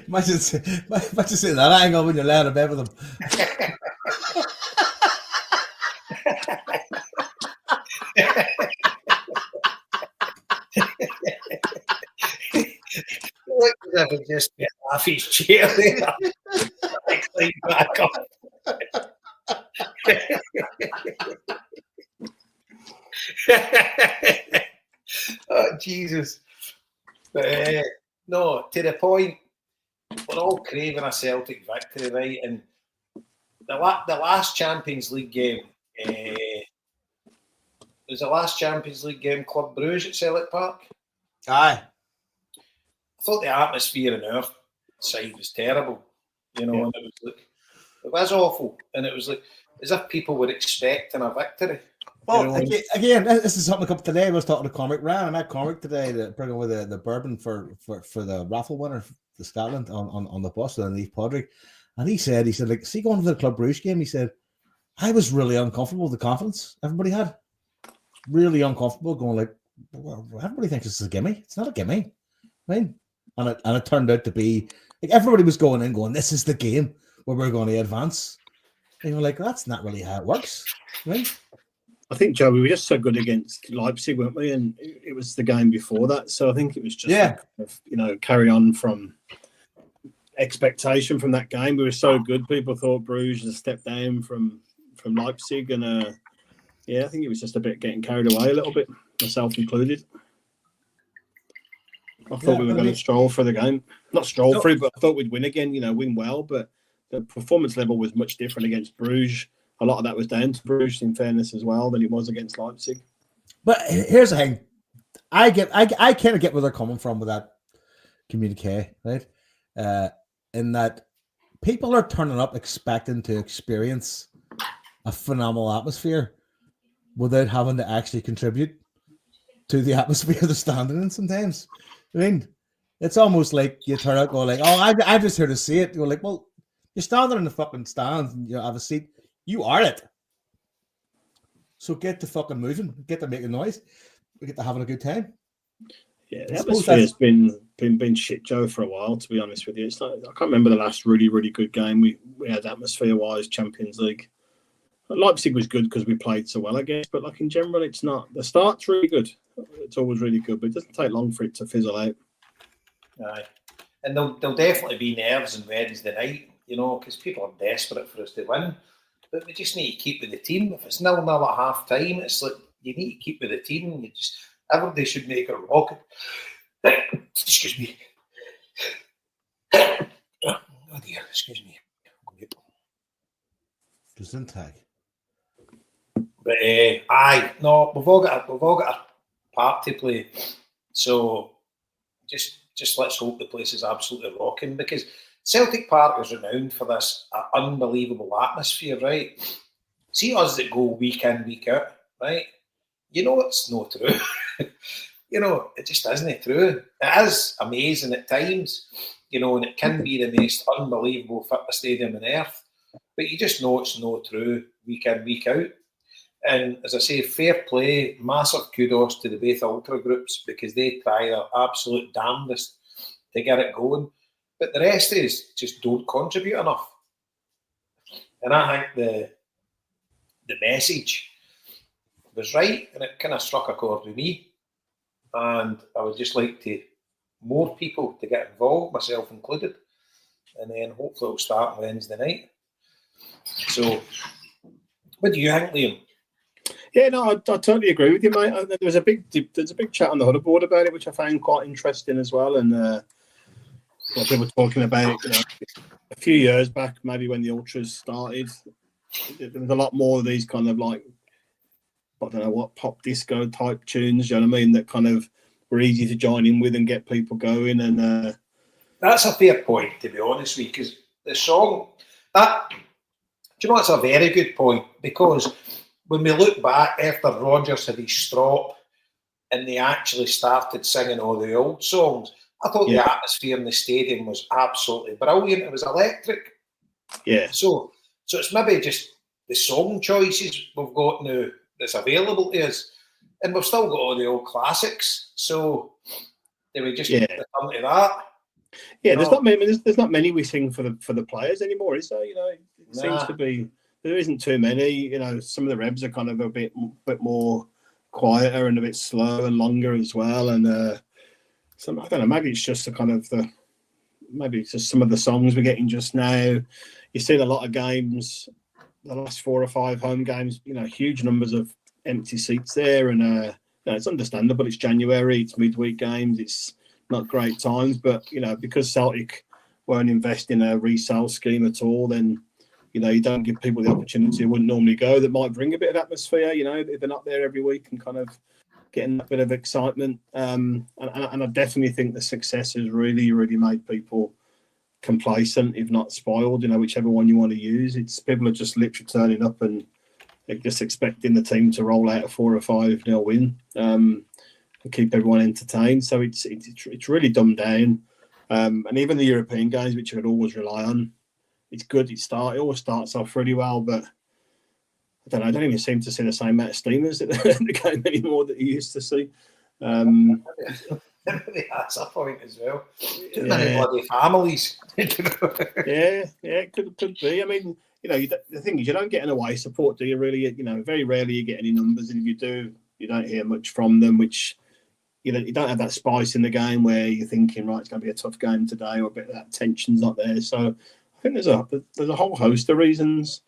Imagine saying that angle when you're laying in bed with him. Look as if it just get off his chair there. Like, lean back up. Oh, Jesus. But, no, to the point, we're all craving a Celtic victory, right? And the last Champions League game, was the last Champions League game Club Brugge at Celtic Park? Aye. I thought the atmosphere in our side was terrible, and it was awful, and it was like as if people were expecting a victory. Well, again, this is something up today. I was talking to Cormac Ryan. I met Cormac today to bring over the bourbon for the raffle winner to Scotland on the bus and Leaf Podrick, and he said like, see, going to the Club Brugge game, he said, I was really uncomfortable with the confidence everybody had, really uncomfortable, going like, well, everybody thinks this is a gimme. It's not a gimme, right? And it turned out to be like everybody was going in, going, this is the game where we're going to advance. And you're like, that's not really how it works, right? I think, Joe, we were just so good against Leipzig, weren't we? And it was the game before that. So I think it was just, carry on from expectation from that game. We were so good. People thought Bruges had stepped down from Leipzig. And, I think it was just a bit getting carried away a little bit, myself included. I thought we were going to stroll for the game. Not stroll through, but I thought we'd win again, win well. But the performance level was much different against Bruges. A lot of that was down to Bruges, in fairness, as well, than it was against Leipzig. But here's the thing. I kind of get where they're coming from with that communique, right? In that people are turning up expecting to experience a phenomenal atmosphere without having to actually contribute to the atmosphere they're standing in sometimes. I mean, it's almost like you turn out going like, oh, I'm just here to see it. You're like, well, you're standing in the fucking stands and you have a seat. You are it. So get to fucking moving. Get to making noise. We get to having a good time. Yeah, the atmosphere's been shit, Joe, for a while, to be honest with you. It's like, I can't remember the last really, really good game we had atmosphere-wise, Champions League. Leipzig was good because we played so well, I guess, but like in general, it's not. The start's really good. It's always really good, but it doesn't take long for it to fizzle out. Aye. And there'll definitely be nerves on Wednesday night, because people are desperate for us to win. But we just need to keep with the team. If it's 0-0 at half time, it's like you need to keep with the team. Everybody should make a rocket. Excuse me. Oh dear, excuse me. Gesundheit. But we've all got a part to play. So just let's hope the place is absolutely rocking, because Celtic Park is renowned for this unbelievable atmosphere, right? See us that go week in, week out, right? It's not true. It just isn't true. It is amazing at times, and it can be the most unbelievable football stadium on earth. But you just know it's not true week in, week out. And as I say, fair play, massive kudos to the both ultra groups, because they try their absolute damnedest to get it going. But the rest is just don't contribute enough. And I think the message was right, and it kind of struck a chord with me. And I would just like more people to get involved, myself included. And then hopefully it'll start on Wednesday night. So, what do you think, Liam? Yeah, no, I totally agree with you, mate. There's a big chat on the Huddle board about it, which I found quite interesting as well. And people were talking about it, a few years back, maybe when the Ultras started, there was a lot more of these kind of like, I don't know what, pop disco type tunes, you know what I mean, that kind of were easy to join in with and get people going. And that's a fair point, to be honest with you, because the song that, do you know, it's a very good point, because when we look back after Rodgers had his strop and they actually started singing all the old songs, I thought the atmosphere in the stadium was absolutely brilliant. It was electric. Yeah. So it's maybe just the song choices we've got now that's available to us, and we've still got all the old classics. So do we just return to that? Yeah, there's not many we sing for the players anymore, is there? You know, it seems to be there isn't too many. You know, some of the Rebs are kind of a bit more quieter and a bit slow and longer as well. And so I don't know, maybe it's just maybe it's just some of the songs we're getting just now. You've seen a lot of games, the last 4 or 5 home games, you know, huge numbers of empty seats there. And you know, it's understandable. It's January, it's midweek games, it's not great times. But, you know, because Celtic won't invest in a resale scheme at all, then, you know, you don't give people the opportunity who wouldn't normally go that might bring a bit of atmosphere, you know, if they're not there every week and kind of getting that bit of excitement. And I definitely think the success has really, really made people complacent, if not spoiled, you know, whichever one you want to use. It's people are just literally turning up and they're just expecting the team to roll out a 4 or 5-0 win and keep everyone entertained. So it's really dumbed down. And even the European games, which I could always rely on, it's good. It always starts off really well, but I don't know. I don't even seem to see the same amount of steamers at the game anymore that you used to see. That's a point as well. Too many bloody families. It could be. I mean, you know, the thing is, you don't get an away support, do you? Really, you know, very rarely you get any numbers, and if you do, you don't hear much from them. Which, you know, you don't have that spice in the game where you're thinking, right, it's going to be a tough game today, or a bit of that tension's not there. So, I think there's a whole host of reasons,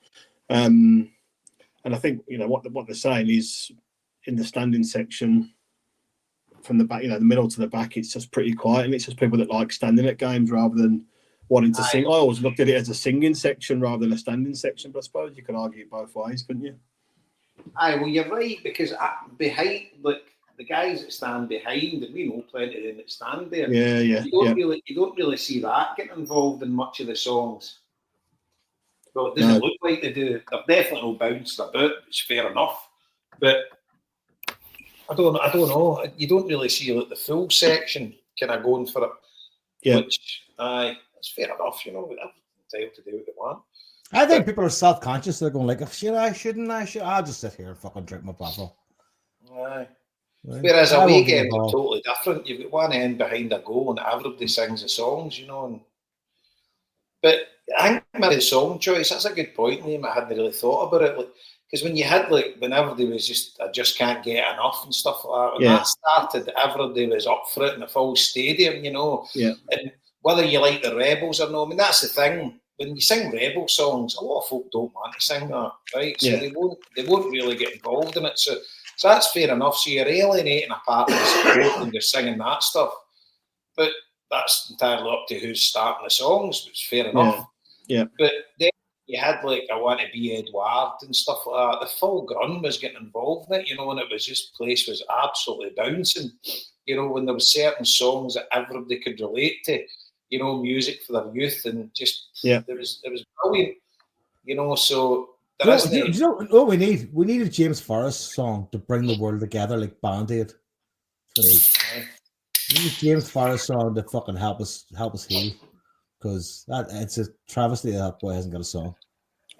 and I think, you know, what they're saying is in the standing section, from the back, you know, the middle to the back, it's just pretty quiet, and it's just people that like standing at games rather than wanting to sing. I always looked at it as a singing section rather than a standing section, but I suppose you could argue it both ways, couldn't you? Aye, well, you're right, because behind, like, the guys that stand behind, and we know plenty of them that stand there. You don't really see that getting involved in much of the songs. Well, it doesn't look like they do. They're definitely not bounced about, it's fair enough. But I don't know. You don't really see like the full section kind of going for it. Yeah. Which, it's fair enough, you know. They're entitled to do what they want. I think people are self-conscious. They're going like, should I? Shouldn't I? I'll just sit here and fucking drink my bottle. Aye. Right. Whereas away games are totally different. You've got one end behind a goal and everybody sings the songs, you know. But I think maybe the song choice, that's a good point, Liam. I hadn't really thought about it. Because when you had, like, when everybody was just, I just can't get enough and stuff like that, when that started, everybody was up for it in the full stadium, you know. Yeah. And whether you like the Rebels or not, I mean, that's the thing. When you sing Rebel songs, a lot of folk don't want to sing that, right? So they won't really get involved in it. So that's fair enough. So you're alienating a part of the support when you're singing that stuff. But that's entirely up to who's starting the songs, which is fair enough. Yeah. But then you had, like, I Want to Be Edward and stuff like that. The full grun was getting involved in it, you know, and it was just, place was absolutely bouncing. You know, when there were certain songs that everybody could relate to, you know, music for their youth, and just it was brilliant, you know. So you know what we need? We need a James Forrest song to bring the world together, like Band-Aid. Please. We need a James Forrest song to fucking help us heal, because it's a travesty that boy hasn't got a song.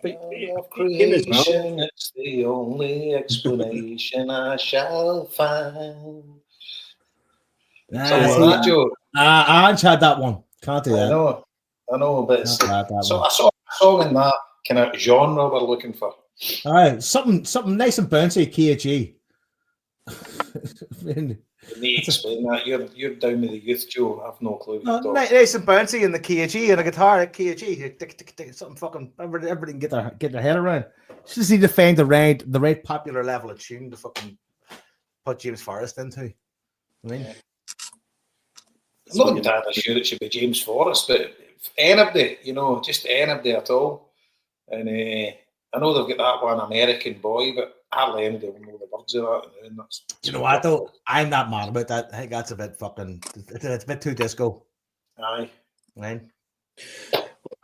Of creation, it's the only explanation I shall find. I had that one. Can't do that. I know, but it's so I saw a song in that kind of genre we're looking for. All right, something nice and bouncy, Kia G. You need to explain that. You're down with the youth, Joe. I have no clue. Nice and bouncy in the Kia G and a guitar at Kia G. Something fucking everybody can get their head around. Just need to find the right popular level of tune to fucking put James Forrest into. I mean. I'm not entirely sure it should be James Forrest, but anybody, you know, just anybody at all. And I know they've got that one American Boy, but Hardly anybody will know the words of that. And that's, you know what, though? I'm not mad about that. I think that's a bit fucking... It's a bit too disco. Aye. Right?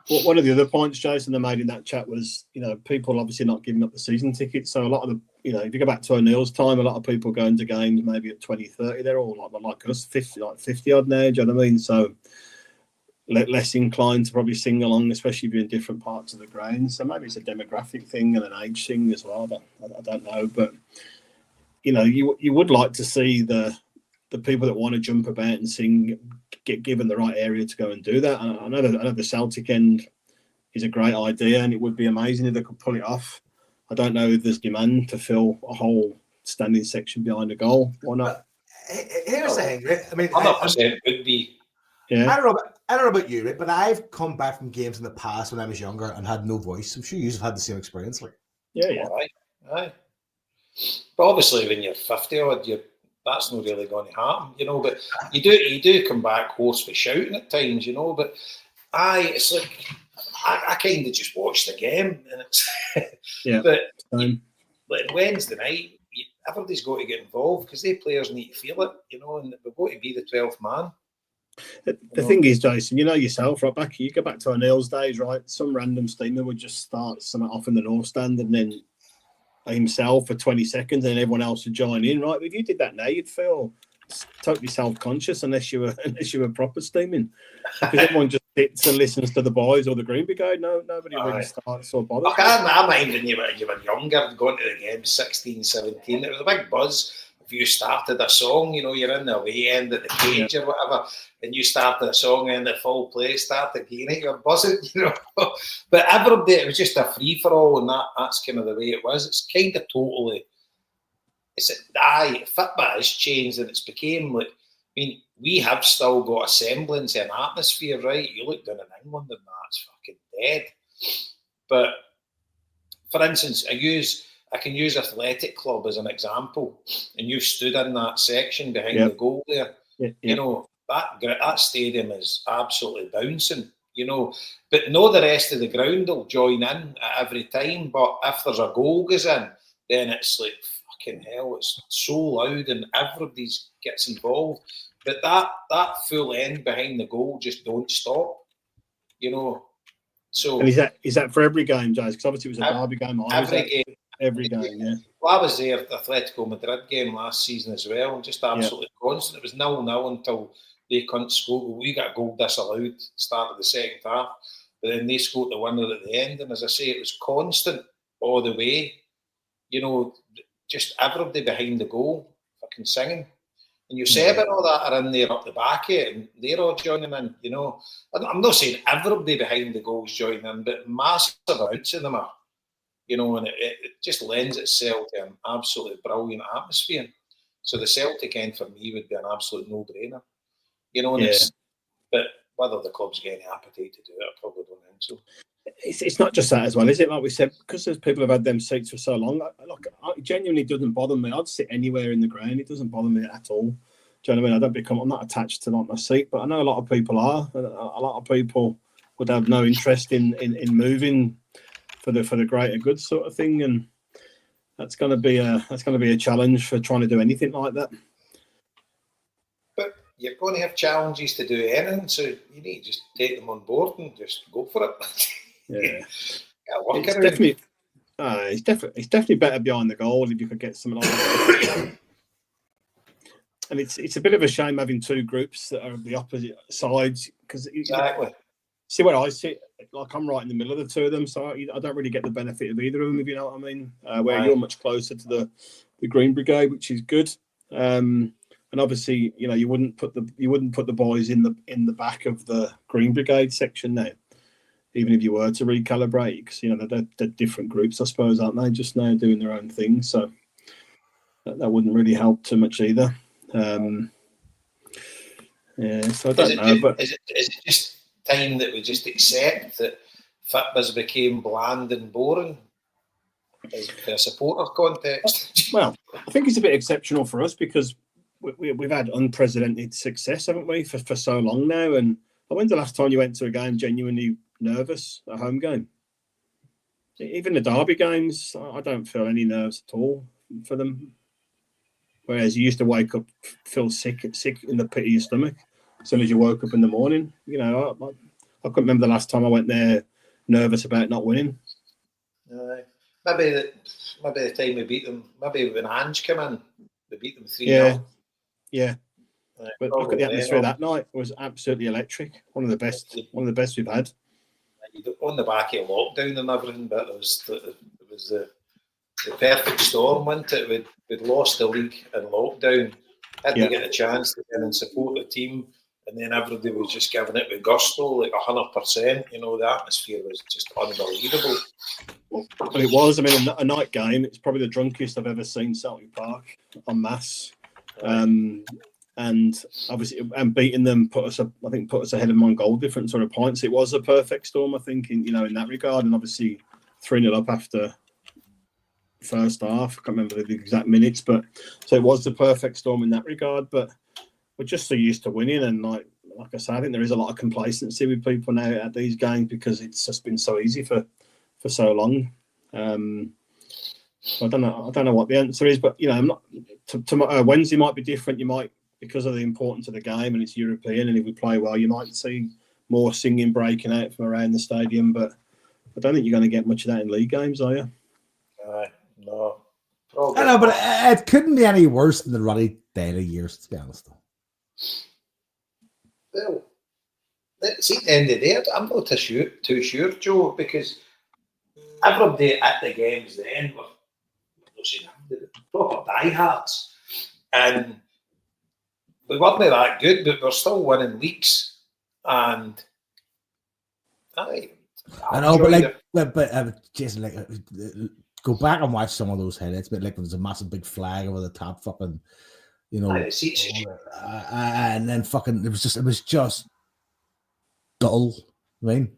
Well, one of the other points Jason made in that chat was, people obviously not giving up the season tickets. So a lot of the, if you go back to O'Neill's time, a lot of people going to games maybe at 20, 30. They're all like us, 50 odd now. Do you know what I mean? So less inclined to probably sing along, especially if you're in different parts of the ground. So maybe it's a demographic thing and an age thing as well. I don't know, but you would like to see the people that want to jump about and sing get given the right area to go and do that. And I know the Celtic end is a great idea, and it would be amazing if they could pull it off. I don't know if there's demand to fill a whole standing section behind the goal or not. Here's the thing, right? I mean, 100% would be. Yeah. I don't know about you, right? But I've come back from games in the past when I was younger and had no voice. I'm sure you've had the same experience. Like, Yeah. Aye. But obviously, when you're 50 odd, that's not really going to happen, But you do come back hoarse with shouting at times, But it's like I kind of just watch the game, and it's But like Wednesday night, everybody's got to get involved because they players need to feel it, and we've got to be the 12th man. The thing is, Jason, yourself, right back, you go back to O'Neill's days, right? Some random steamer would just start something off in the North Stand and then himself for 20 seconds and everyone else would join in, right? If you did that now, you'd feel totally self-conscious unless you were proper steaming. Because everyone just sits and listens to the boys or the Green Brigade. Nobody really starts or bothers. I mind when you were younger, going to the game, 16, 17, it was a big buzz. If you started a song, you're in the away end at the cage or whatever, and you started a song and the full play started again, you're buzzing, But everybody, it was just a free-for-all, and that's kind of the way it was. It's kind of totally... Football has changed, and it's became like... I mean, we have still got a semblance of an atmosphere, right? You look down in England and that's fucking dead. But, for instance, I can use Athletic Club as an example, and you stood in that section behind the goal there. That stadium is absolutely bouncing, but no, the rest of the ground will join in at every time. But if there's a goal goes in, then it's like fucking hell. It's so loud and everybody gets involved. But that full end behind the goal just don't stop, So, and is that for every game, James? Because obviously it was a derby game. Every game, yeah. Well, I was there at the Atletico Madrid game last season as well, just absolutely constant. It was 0-0 until they couldn't score. We got a goal disallowed start of the second half, but then they scored the winner at the end. And as I say, it was constant all the way. Just everybody behind the goal, fucking singing. And Eusebio and all that are in there up the back of it, and they're all joining in, I'm not saying everybody behind the goal's joining in, but massive amounts of them are. And it just lends itself to an absolutely brilliant atmosphere. So the Celtic end for me would be an absolute no-brainer. But whether the club's getting the appetite to do it, I probably don't think so. It's not just that as well, is it? Like we said, because there's people have had them seats for so long. It genuinely doesn't bother me. I'd sit anywhere in the ground. It doesn't bother me at all. Do you know what I mean? I'm not attached to my seat, but I know a lot of people are. A lot of people would have no interest in moving for the greater good sort of thing, and that's going to be a challenge for trying to do anything like that. But you're going to have challenges to do anything, so you need to just take them on board and just go for it. Yeah, it's definitely better behind the goal if you could get something like that. And it's a bit of a shame having two groups that are the opposite sides, because exactly. See where I sit, like I'm right in the middle of the two of them, so I don't really get the benefit of either of them, if you know what I mean. Where you're much closer to the Green Brigade, which is good. And obviously, you wouldn't put the boys in the back of the Green Brigade section now, even if you were to recalibrate, because they're different groups, I suppose, aren't they? Just now doing their own thing, so that wouldn't really help too much either. So I don't know, but is it just time that we just accept that football became bland and boring for a supporter context? Well, I think it's a bit exceptional for us because we've had unprecedented success, haven't we, for so long now? And when's the last time you went to a game genuinely nervous, a home game? Even the derby games, I don't feel any nerves at all for them. Whereas you used to wake up, feel sick in the pit of your stomach as soon as you woke up in the morning. You know, I couldn't remember the last time I went there nervous about not winning. Maybe the time we beat them, maybe when Ange came in, we beat them 3-0. Yeah. But look at the atmosphere that night. It was absolutely electric. One of the best we've had. On the back of lockdown and everything, but it was the perfect storm, wasn't it? We'd lost the league in lockdown, had to get a chance to come and support the team, and then everybody was just giving it with gusto, like 100%. You know, the atmosphere was just unbelievable. Well, it was. I mean, a night game. It's probably the drunkest I've ever seen Celtic Park en masse. And obviously, and beating them put us ahead of them on goal difference or points. It was a perfect storm, I think, in that regard. And obviously, 3-0 up after first half. I can't remember the exact minutes, but so it was the perfect storm in that regard. But we're just so used to winning, and like I say, I think there is a lot of complacency with people now at these games because it's just been so easy for so long. I don't know what the answer is, but I'm not. Wednesday might be different. You might, because of the importance of the game and it's European, and if we play well, you might see more singing breaking out from around the stadium. But I don't think you're going to get much of that in league games, are you? No. I know, but it couldn't be any worse than the Ruddy Daly years, to be honest. Well, see, at the end of the day, I'm not too sure, Joe, because everybody at the games then were proper diehards. And we weren't that good, but we're still winning leagues. And I know, but Jason, go back and watch some of those highlights. But like, there was a massive big flag over the top, fucking, and then fucking, it was just dull. I mean,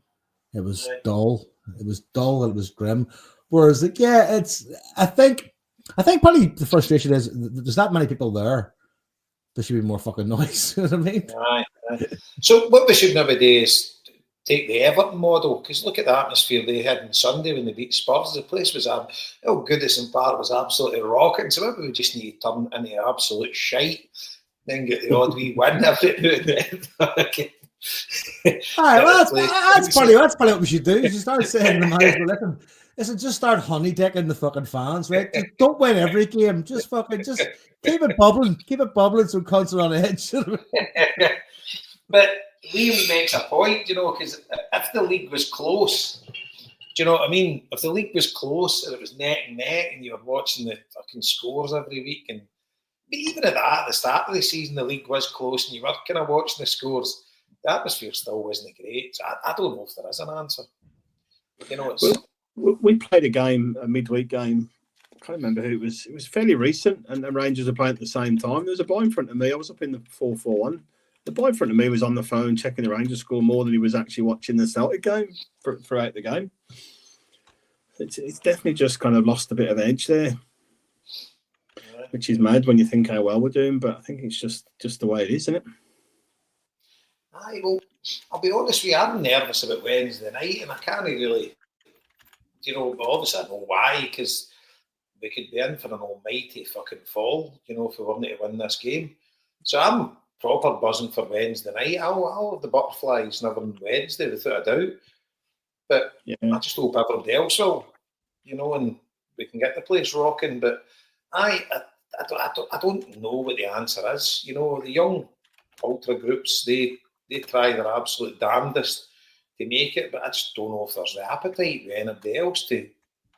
it was dull. It was dull. It was grim. Whereas, like, I think probably the frustration is there's not many people there. There should be more fucking noise. You know what I mean? Aye. So what we should never do is take the Everton model, because look at the atmosphere they had on Sunday when they beat Spurs. The place was, Goodison Park was absolutely rocking. So maybe we just need to turn into absolute shite, then get the odd wee win every now and then. Aye, well, that's probably what we should do. You should start saying to them, listen, just start honeydecking the fucking fans, right? Just don't win every game. Just keep it bubbling so cunts are on edge. But Liam makes a point, because if the league was close, do you know what I mean? If the league was close and it was neck and neck and you were watching the fucking scores every week, but even at the start of the season, the league was close and you were kind of watching the scores, the atmosphere still wasn't great. So I don't know if there is an answer. We played a midweek game. I can't remember who it was. It was fairly recent, and the Rangers were playing at the same time. There was a boy in front of me. I was up in the 4-4-1. The boy in front of me was on the phone checking the Rangers score more than he was actually watching the Celtic game throughout the game. It's definitely just kind of lost a bit of edge there, which is mad when you think how well we're doing. But I think it's just the way it is, isn't it? Aye, well, I'll be honest with you, I'm nervous about Wednesday night, and I can't really, but obviously I know why, because we could be in for an almighty fucking fall, if we weren't to win this game. So I'm proper buzzing for Wednesday night. I'll have the butterflies and everything Wednesday, without a doubt. But I just hope everybody else will, and we can get the place rocking. But I don't know what the answer is. The young ultra groups, they try their absolute damnedest to make it, but I just don't know if there's the appetite with anybody else to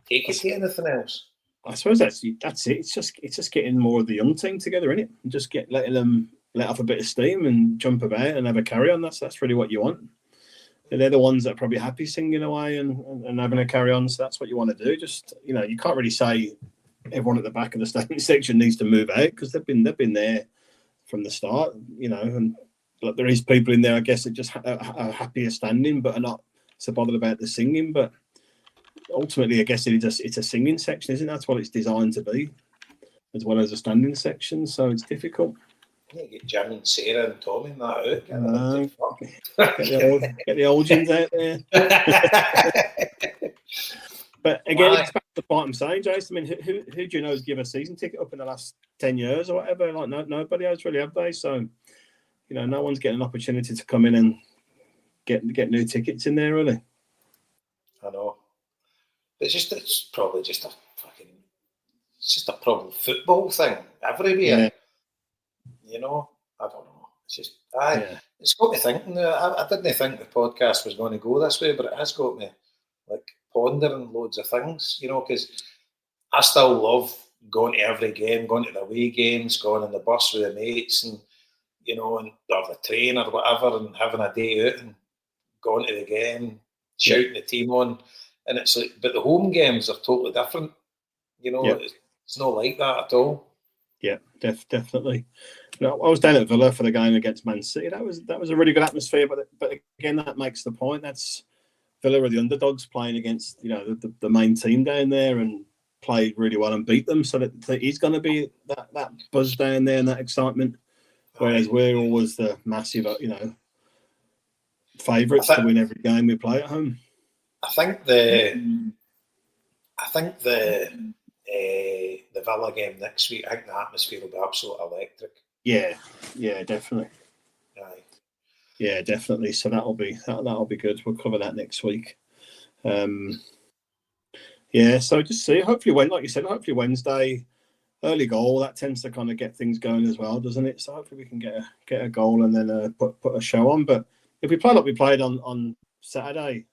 take it to anything else. I suppose that's it. It's just getting more of the young team together, isn't it? And just letting them let off a bit of steam and jump about and have a carry on. That's really what you want. They're the ones that are probably happy singing away and having a carry on. So that's what you want to do. Just you can't really say everyone at the back of the stadium section needs to move out, because they've been there from the start. And but there is people in there, I guess, that just are happier standing, but are not so bothered about the singing. But ultimately, I guess it's a singing section, isn't it? That's what it's designed to be, as well as a standing section. So it's difficult. You need to get Jim and Sarah and Tommy and that out. Get the old gens out there. But again, it's back to the point I'm saying, Jason. I mean, who do you know has given a season ticket up in the last 10 years or whatever? Like, nobody has really, have they? So, no one's getting an opportunity to come in and get new tickets in there, really. I know. It's probably just a problem football thing everywhere. Yeah. I don't know. It's just, it's got me thinking. I didn't think the podcast was going to go this way, but it has got me pondering loads of things, because I still love going to every game, going to the away games, going on the bus with the mates and, or the train or whatever, and having a day out and going to the game, shouting the team on. And it's like, but the home games are totally different. It's not like that at all. Yeah, definitely. I was down at Villa for the game against Man City. That was a really good atmosphere. But again, that makes the point. That's Villa are the underdogs playing against the main team down there and played really well and beat them. So that he's going to be that buzz down there and that excitement. Whereas we're always the massive favourites to win every game we play at home. I think the Villa game next week, I think the atmosphere will be absolutely electric. Yeah, definitely. Aye. Yeah, definitely. So that'll be good. We'll cover that next week. So just see. Hopefully, like you said, Wednesday, early goal, that tends to kind of get things going as well, doesn't it? So hopefully we can get a goal and then put a show on. But if we play like we played on Saturday,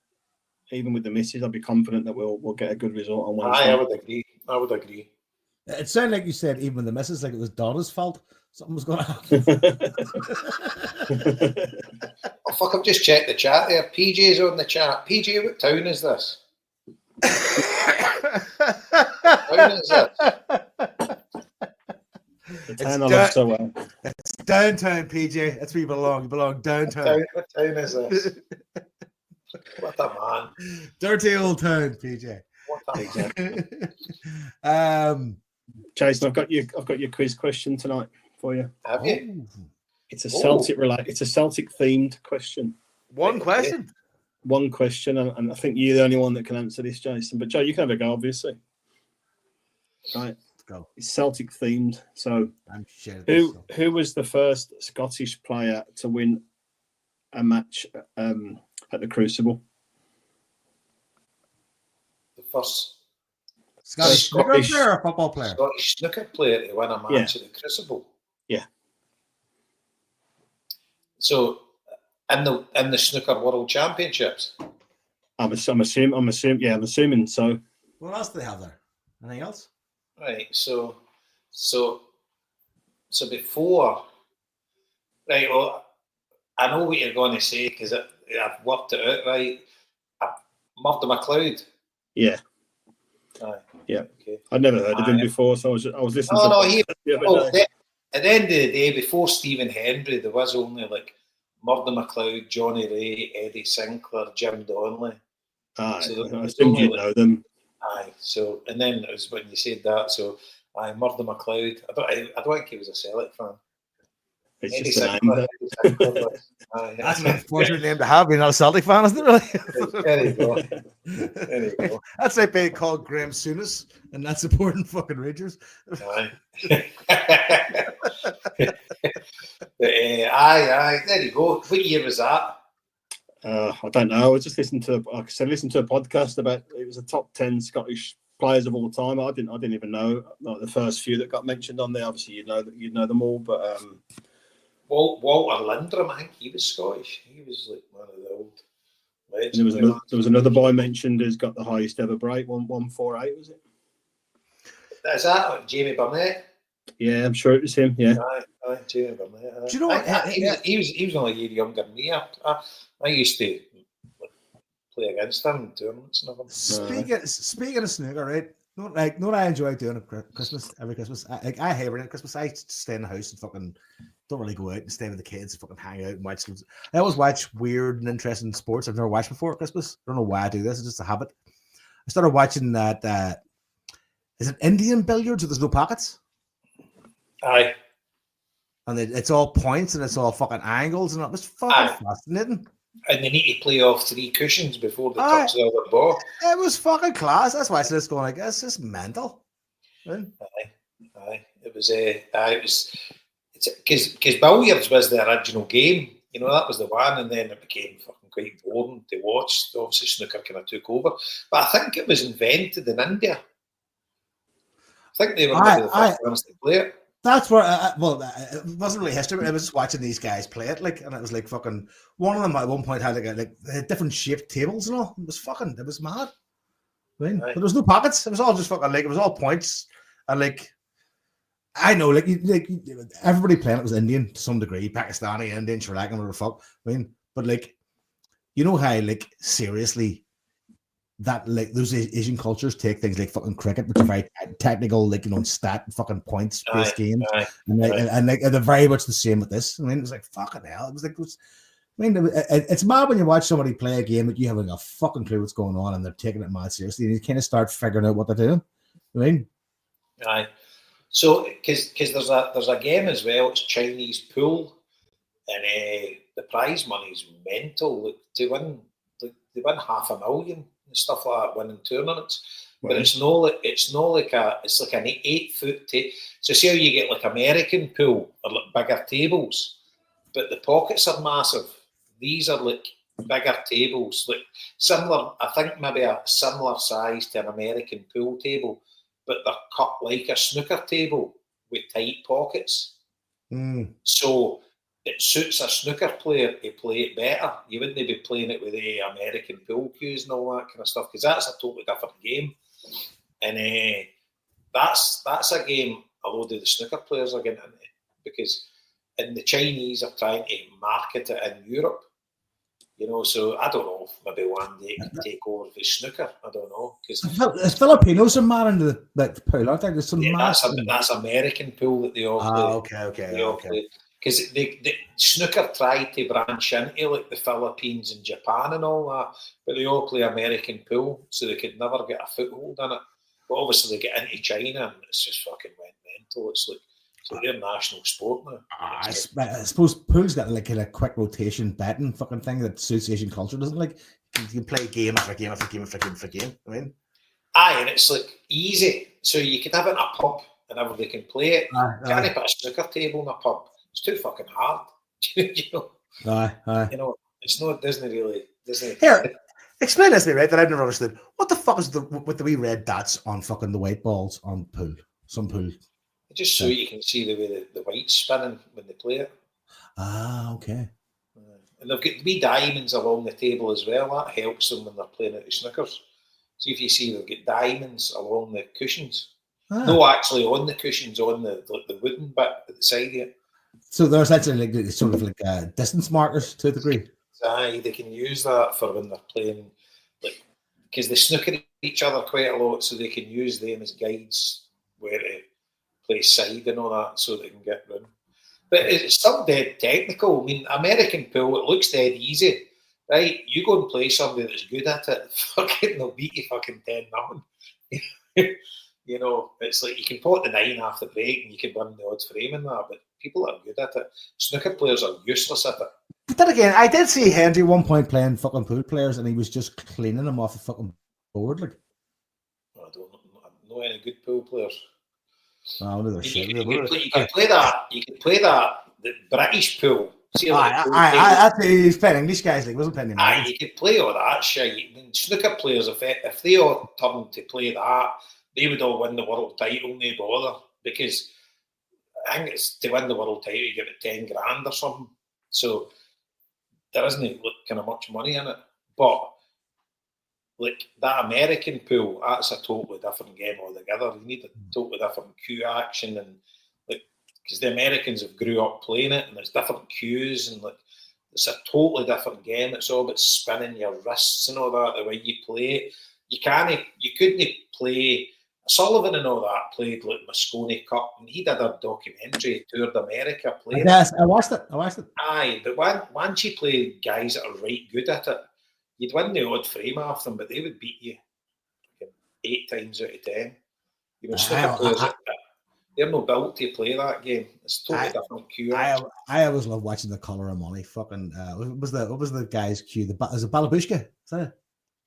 even with the misses, I'd be confident that we'll get a good result on Wednesday. I would agree. It sounded like you said, even with the misses, like it was Donna's fault. Something was going to happen. Oh, fuck, I've just checked the chat there. PJ's on the chat. PJ, what town is this? The town I love so well. It's downtown, PJ. That's where you belong. You belong downtown. What town is this? What a man. Dirty old town, PJ. What a man. Jason, I've got your quiz question tonight for you. Have you? It's a Celtic themed question. One question, and I think you're the only one that can answer this, Jason. But Joe, you can have a go, obviously. Right, let's go. It's Celtic themed. So, I'm sure who was the first Scottish player to win a match at the Crucible? The first Scottish snooker player or football player? Scottish snooker player to win a match at the Crucible. Yeah. So in the snooker world championships. I'm assuming so. What else do they have there? Anything else? Right. So before, right. Well, I know what you're going to say because I've worked it out. Right. Murdo McLeod. Yeah. Aye. Yeah. Okay. I'd never heard of him before, so I was listening. At the end of the day, before Stephen Hendry, there was only Murdo McLeod, Johnny Ray, Eddie Sinclair, Jim Donnelly. Aye, so I assumed you'd know them. Aye, so and then it was when you said that. So Murdo McLeod. I don't think he was a Celtic fan. It's Eddie just a name. That's an unfortunate name to have. Being not a Celtic fan, isn't it? Really? There you go. That's like being called Graham Souness and not supporting fucking Rangers. Aye. Aye. There you go. What year was that? I don't know. I was just listening to a podcast about it was the top 10 Scottish players of all time. I didn't even know the first few that got mentioned on there. Obviously, you'd know them all, but. Walter Lindrum, I think he was Scottish. He was one of the old legends. There was another boy mentioned who's got the highest ever break, 148, was it? Is that Jamie Burnett? Yeah, I'm sure it was him. Yeah, aye, Jamie Burnett. Do you know what? He was only a year younger than me. I used to play against him in tournaments and everything. Speaking of snooker, right? Not what I enjoy doing at Christmas, every Christmas. I hate it at Christmas. I stay in the house and fucking don't really go out and stay with the kids and fucking hang out and watch. I always watch weird and interesting sports I've never watched before at Christmas. I don't know why I do this. It's just a habit. I started watching that. Is it Indian billiards where there's no pockets? Aye. And it's all points and it's all fucking angles and it was fucking fascinating. And they need to play off 3 cushions before they touch the other ball. It was fucking class. That's why I said it's going like this. It's just mental. Aye. It was because billiards was the original game. You know, that was the one, and then it became fucking quite boring to watch. Obviously, snooker kind of took over. But I think it was invented in India. I think they were maybe the first ones to play it. That's where, it wasn't really history, but I was just watching these guys play it, like, and it was like fucking, one of them at one point had like different shaped tables and all. It was mad. I mean, but there was no pockets. It was all just fucking, like, it was all points. And like, I know, like everybody playing it was Indian to some degree, Pakistani, Indian, Sri Lankan, whatever the fuck. I mean, but like, you know how, like, seriously, that, like, those Asian cultures take things like fucking cricket, which are very technical, like, you know, stat fucking points based games, and they're very much the same with this. I mean, it was like fucking hell. It was like, it's mad when you watch somebody play a game that you haven't a fucking clue what's going on, and they're taking it mad seriously, and you kind of start figuring out what they're doing. I mean, so because there's a game as well. It's Chinese pool, and the prize money's mental. Like, they win $500,000. And stuff like that, winning tournaments, but it's like an 8-foot table. So see how you get like American pool or like bigger tables, but the pockets are massive. These are like bigger tables, like similar. I think maybe a similar size to an American pool table, but they're cut like a snooker table with tight pockets. So it suits a snooker player to play it better. You wouldn't be playing it with the American pool cues and all that kind of stuff, because that's a totally different game. And that's a game a load of the snooker players are getting into, because the Chinese are trying to market it in Europe. You know, so I don't know if maybe one day it can take over the snooker. I don't know, because Filipinos are mad into the pool, aren't they? There's some that's American pool that they all play. Okay. Because the snooker tried to branch into like the Philippines and Japan and all that, but they all play American pool, so they could never get a foothold in it. But obviously they get into China and it's just fucking went mental. It's like their national sport now. I suppose pool's got like a quick rotation betting fucking thing that suits Asian culture, doesn't it? Like, you can play game after game after game after game after game. I mean, and it's like easy, so you could have it in a pub and everybody can play it. Can't put a snooker table in a pub. It's too fucking hard. You know? You know, it's not Disney. Here, explain this to me, right? That I've never understood. What the fuck is with the wee red dots on fucking the white balls on pool? Some pool. Just so you can see the way the white's spinning when they play it. Okay. And they've got wee diamonds along the table as well. That helps them when they're playing at the snookers. See if you see they've got diamonds along the cushions. No, actually on the cushions, on the wooden bit at the side of it. So there's actually like sort of like distance markers to a degree. Aye, they can use that for when they're playing, like, because they snooker each other quite a lot, so they can use them as guides where to play side and all that, so they can get round. But it's still dead technical. I mean, American pool, it looks dead easy, right? You go and play somebody that's good at it, fucking they'll beat you fucking 10-0. You know, it's like you can pot the 9 after the break and you can win the odds frame in that, but people are good at it. Snooker players are useless at it. But then again, I did see Henry one point playing fucking pool players and he was just cleaning them off the fucking board. Like, I don't know any good pool players. No, they're shit. You can play that. You can play that. The British pool. See, he's playing English guys. Like, wasn't playing. You could play all that shit. I mean, snooker players, if they all turned to play that, they would all win the world title. No bother, because I think it's to win the world title, you give it 10 grand or something. So there isn't kind of much money in it. But like that American pool, that's a totally different game altogether. You need a totally different cue action, and like, because the Americans have grew up playing it, and there's different cues, and like it's a totally different game. It's all about spinning your wrists and all that. The way you play it, you couldn't play. Sullivan and all that played like Moscone Cup, and he did a documentary, toured America playing. Yes, I watched it. Aye, but once you play guys that are right good at it, you'd win the odd frame off them, but they would beat you 8 times out of 10. You know, snooker players they're not built to play that game. It's totally different queue. I always love watching the Colour of Money. Fucking what was the guy's queue? Is it Balabushka? Is that it?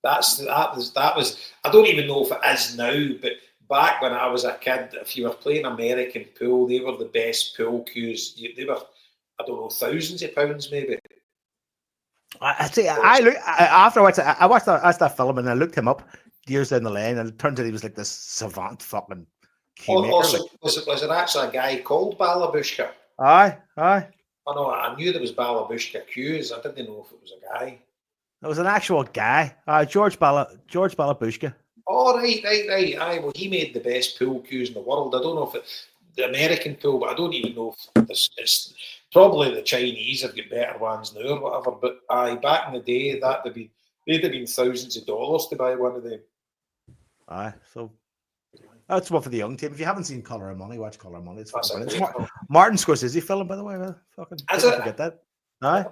That was. I don't even know if it is now, but back when I was a kid, if you were playing American pool, they were the best pool queues. They were, I don't know, thousands of pounds maybe. I see. After I watched that film and I looked him up years down the lane, and it turns out he was like this savant fucking. Also, was it actually a guy called Balabushka? Aye. I know. I knew there was Balabushka queues. I didn't know if it was a guy. It was an actual guy. George Balabushka. Oh, right. Aye, well, he made the best pool cues in the world. I don't know if it's the American pool, but I don't even know if it's probably the Chinese have got better ones now or whatever. But aye, back in the day, they'd have been thousands of dollars to buy one of them. Aye, so that's one for the young team. If you haven't seen Colour of Money, watch Colour of Money. It's Martin Scorsese film, by the way. Fucking forget that. Aye.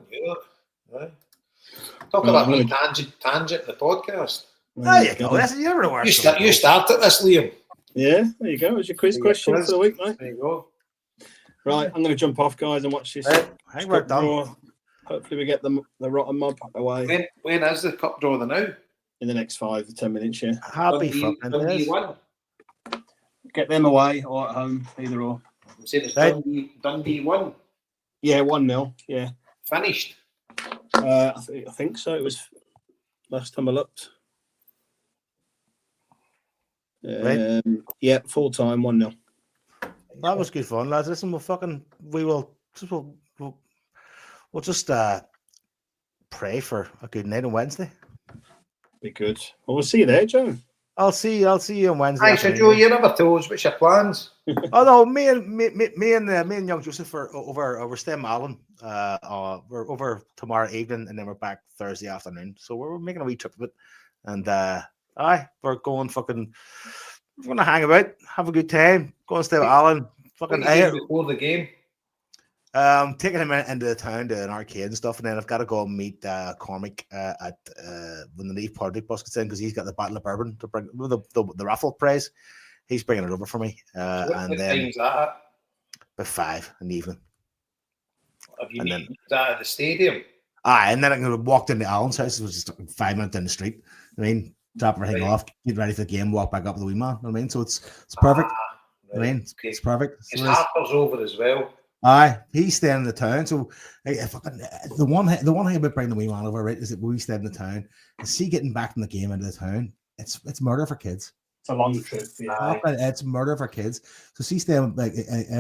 Talk about me tangent in the podcast. There you go. You never know where you started this, Liam. Yeah, there you go. It's your quiz question for the week, mate. There you go. Right, I'm going to jump off, guys, and watch this. I think we're done. Hopefully, we get the rotten mob away. When is the cup draw now? In the next 5 to 10 minutes, yeah. Happy fucking Dundee won. Get them away or at home, either or. I'm saying it's Dundee won. Yeah, 1-0. Yeah. Finished. I think so. It was last time I looked. Yeah, full time, 1-0. That was good fun, lads. Listen, we'll just pray for a good night on Wednesday. Be good. Well, we'll see you there, Joe. I'll see you on Wednesday. Hi, so Joe, you never told us what's your plans. Oh no, me and young Joseph are over Stem Allen. We're over tomorrow evening, and then we're back Thursday afternoon. So we're making a wee trip of it, and we're going fucking. We're gonna hang about, have a good time, go and stay with Alan. Fucking before the game. Taking him into the town to an arcade and stuff, and then I've got to go and meet Cormac at when the Leaf Partick bus gets in, because he's got the Battle of Bourbon to bring the raffle prize. He's bringing it over for me, and then time's that? By 5 in the evening. Have you met that at the stadium? And then I'm going to walk into Alan's house. It was just 5 minutes down the street. I mean, drop everything off, get ready for the game, walk back up with the wee man. I mean, so it's perfect. Right. I mean, it's perfect. His Harper's over as well. Aye, he's staying in the town. So the one thing about bringing the wee man over, right, is that we stay in the town. And see, getting back in the game into the town, it's murder for kids. It's a long trip. Yeah. It's murder for kids. So see, staying like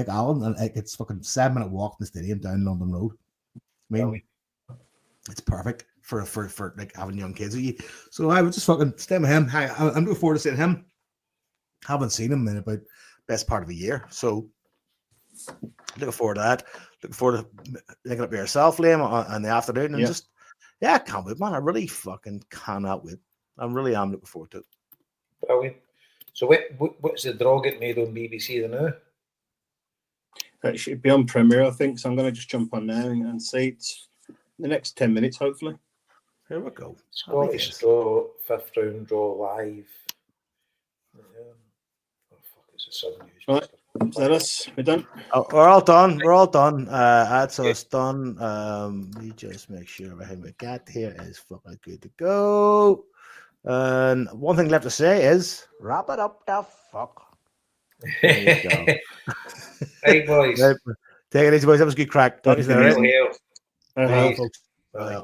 Alan, and it's fucking 7-minute walk from the stadium down London Road. I mean, it's perfect for like having young kids. So I would just fucking stay with him. I'm looking forward to seeing him. Haven't seen him in about best part of a year. So looking forward to that. Looking forward to linking up with yourself, Liam, in the afternoon, and I can't wait, man. I really fucking cannot wait. I really am looking forward to it. Brilliant. So what's the draw getting made on BBC now? It should be on Premiere, I think. So I'm going to just jump on now and see it in the next 10 minutes, hopefully. Here we go. Scottish draw, 5th round draw live. It's a sudden news. Right. Is that us? We're done? We're all done. So it's done. Let me just make sure everything we got here is fucking good to go. And one thing left to say is wrap it up the fuck. There you go. Hey, boys. Take it easy, boys. That was a good crack. Talk to you later. Folks. Bye.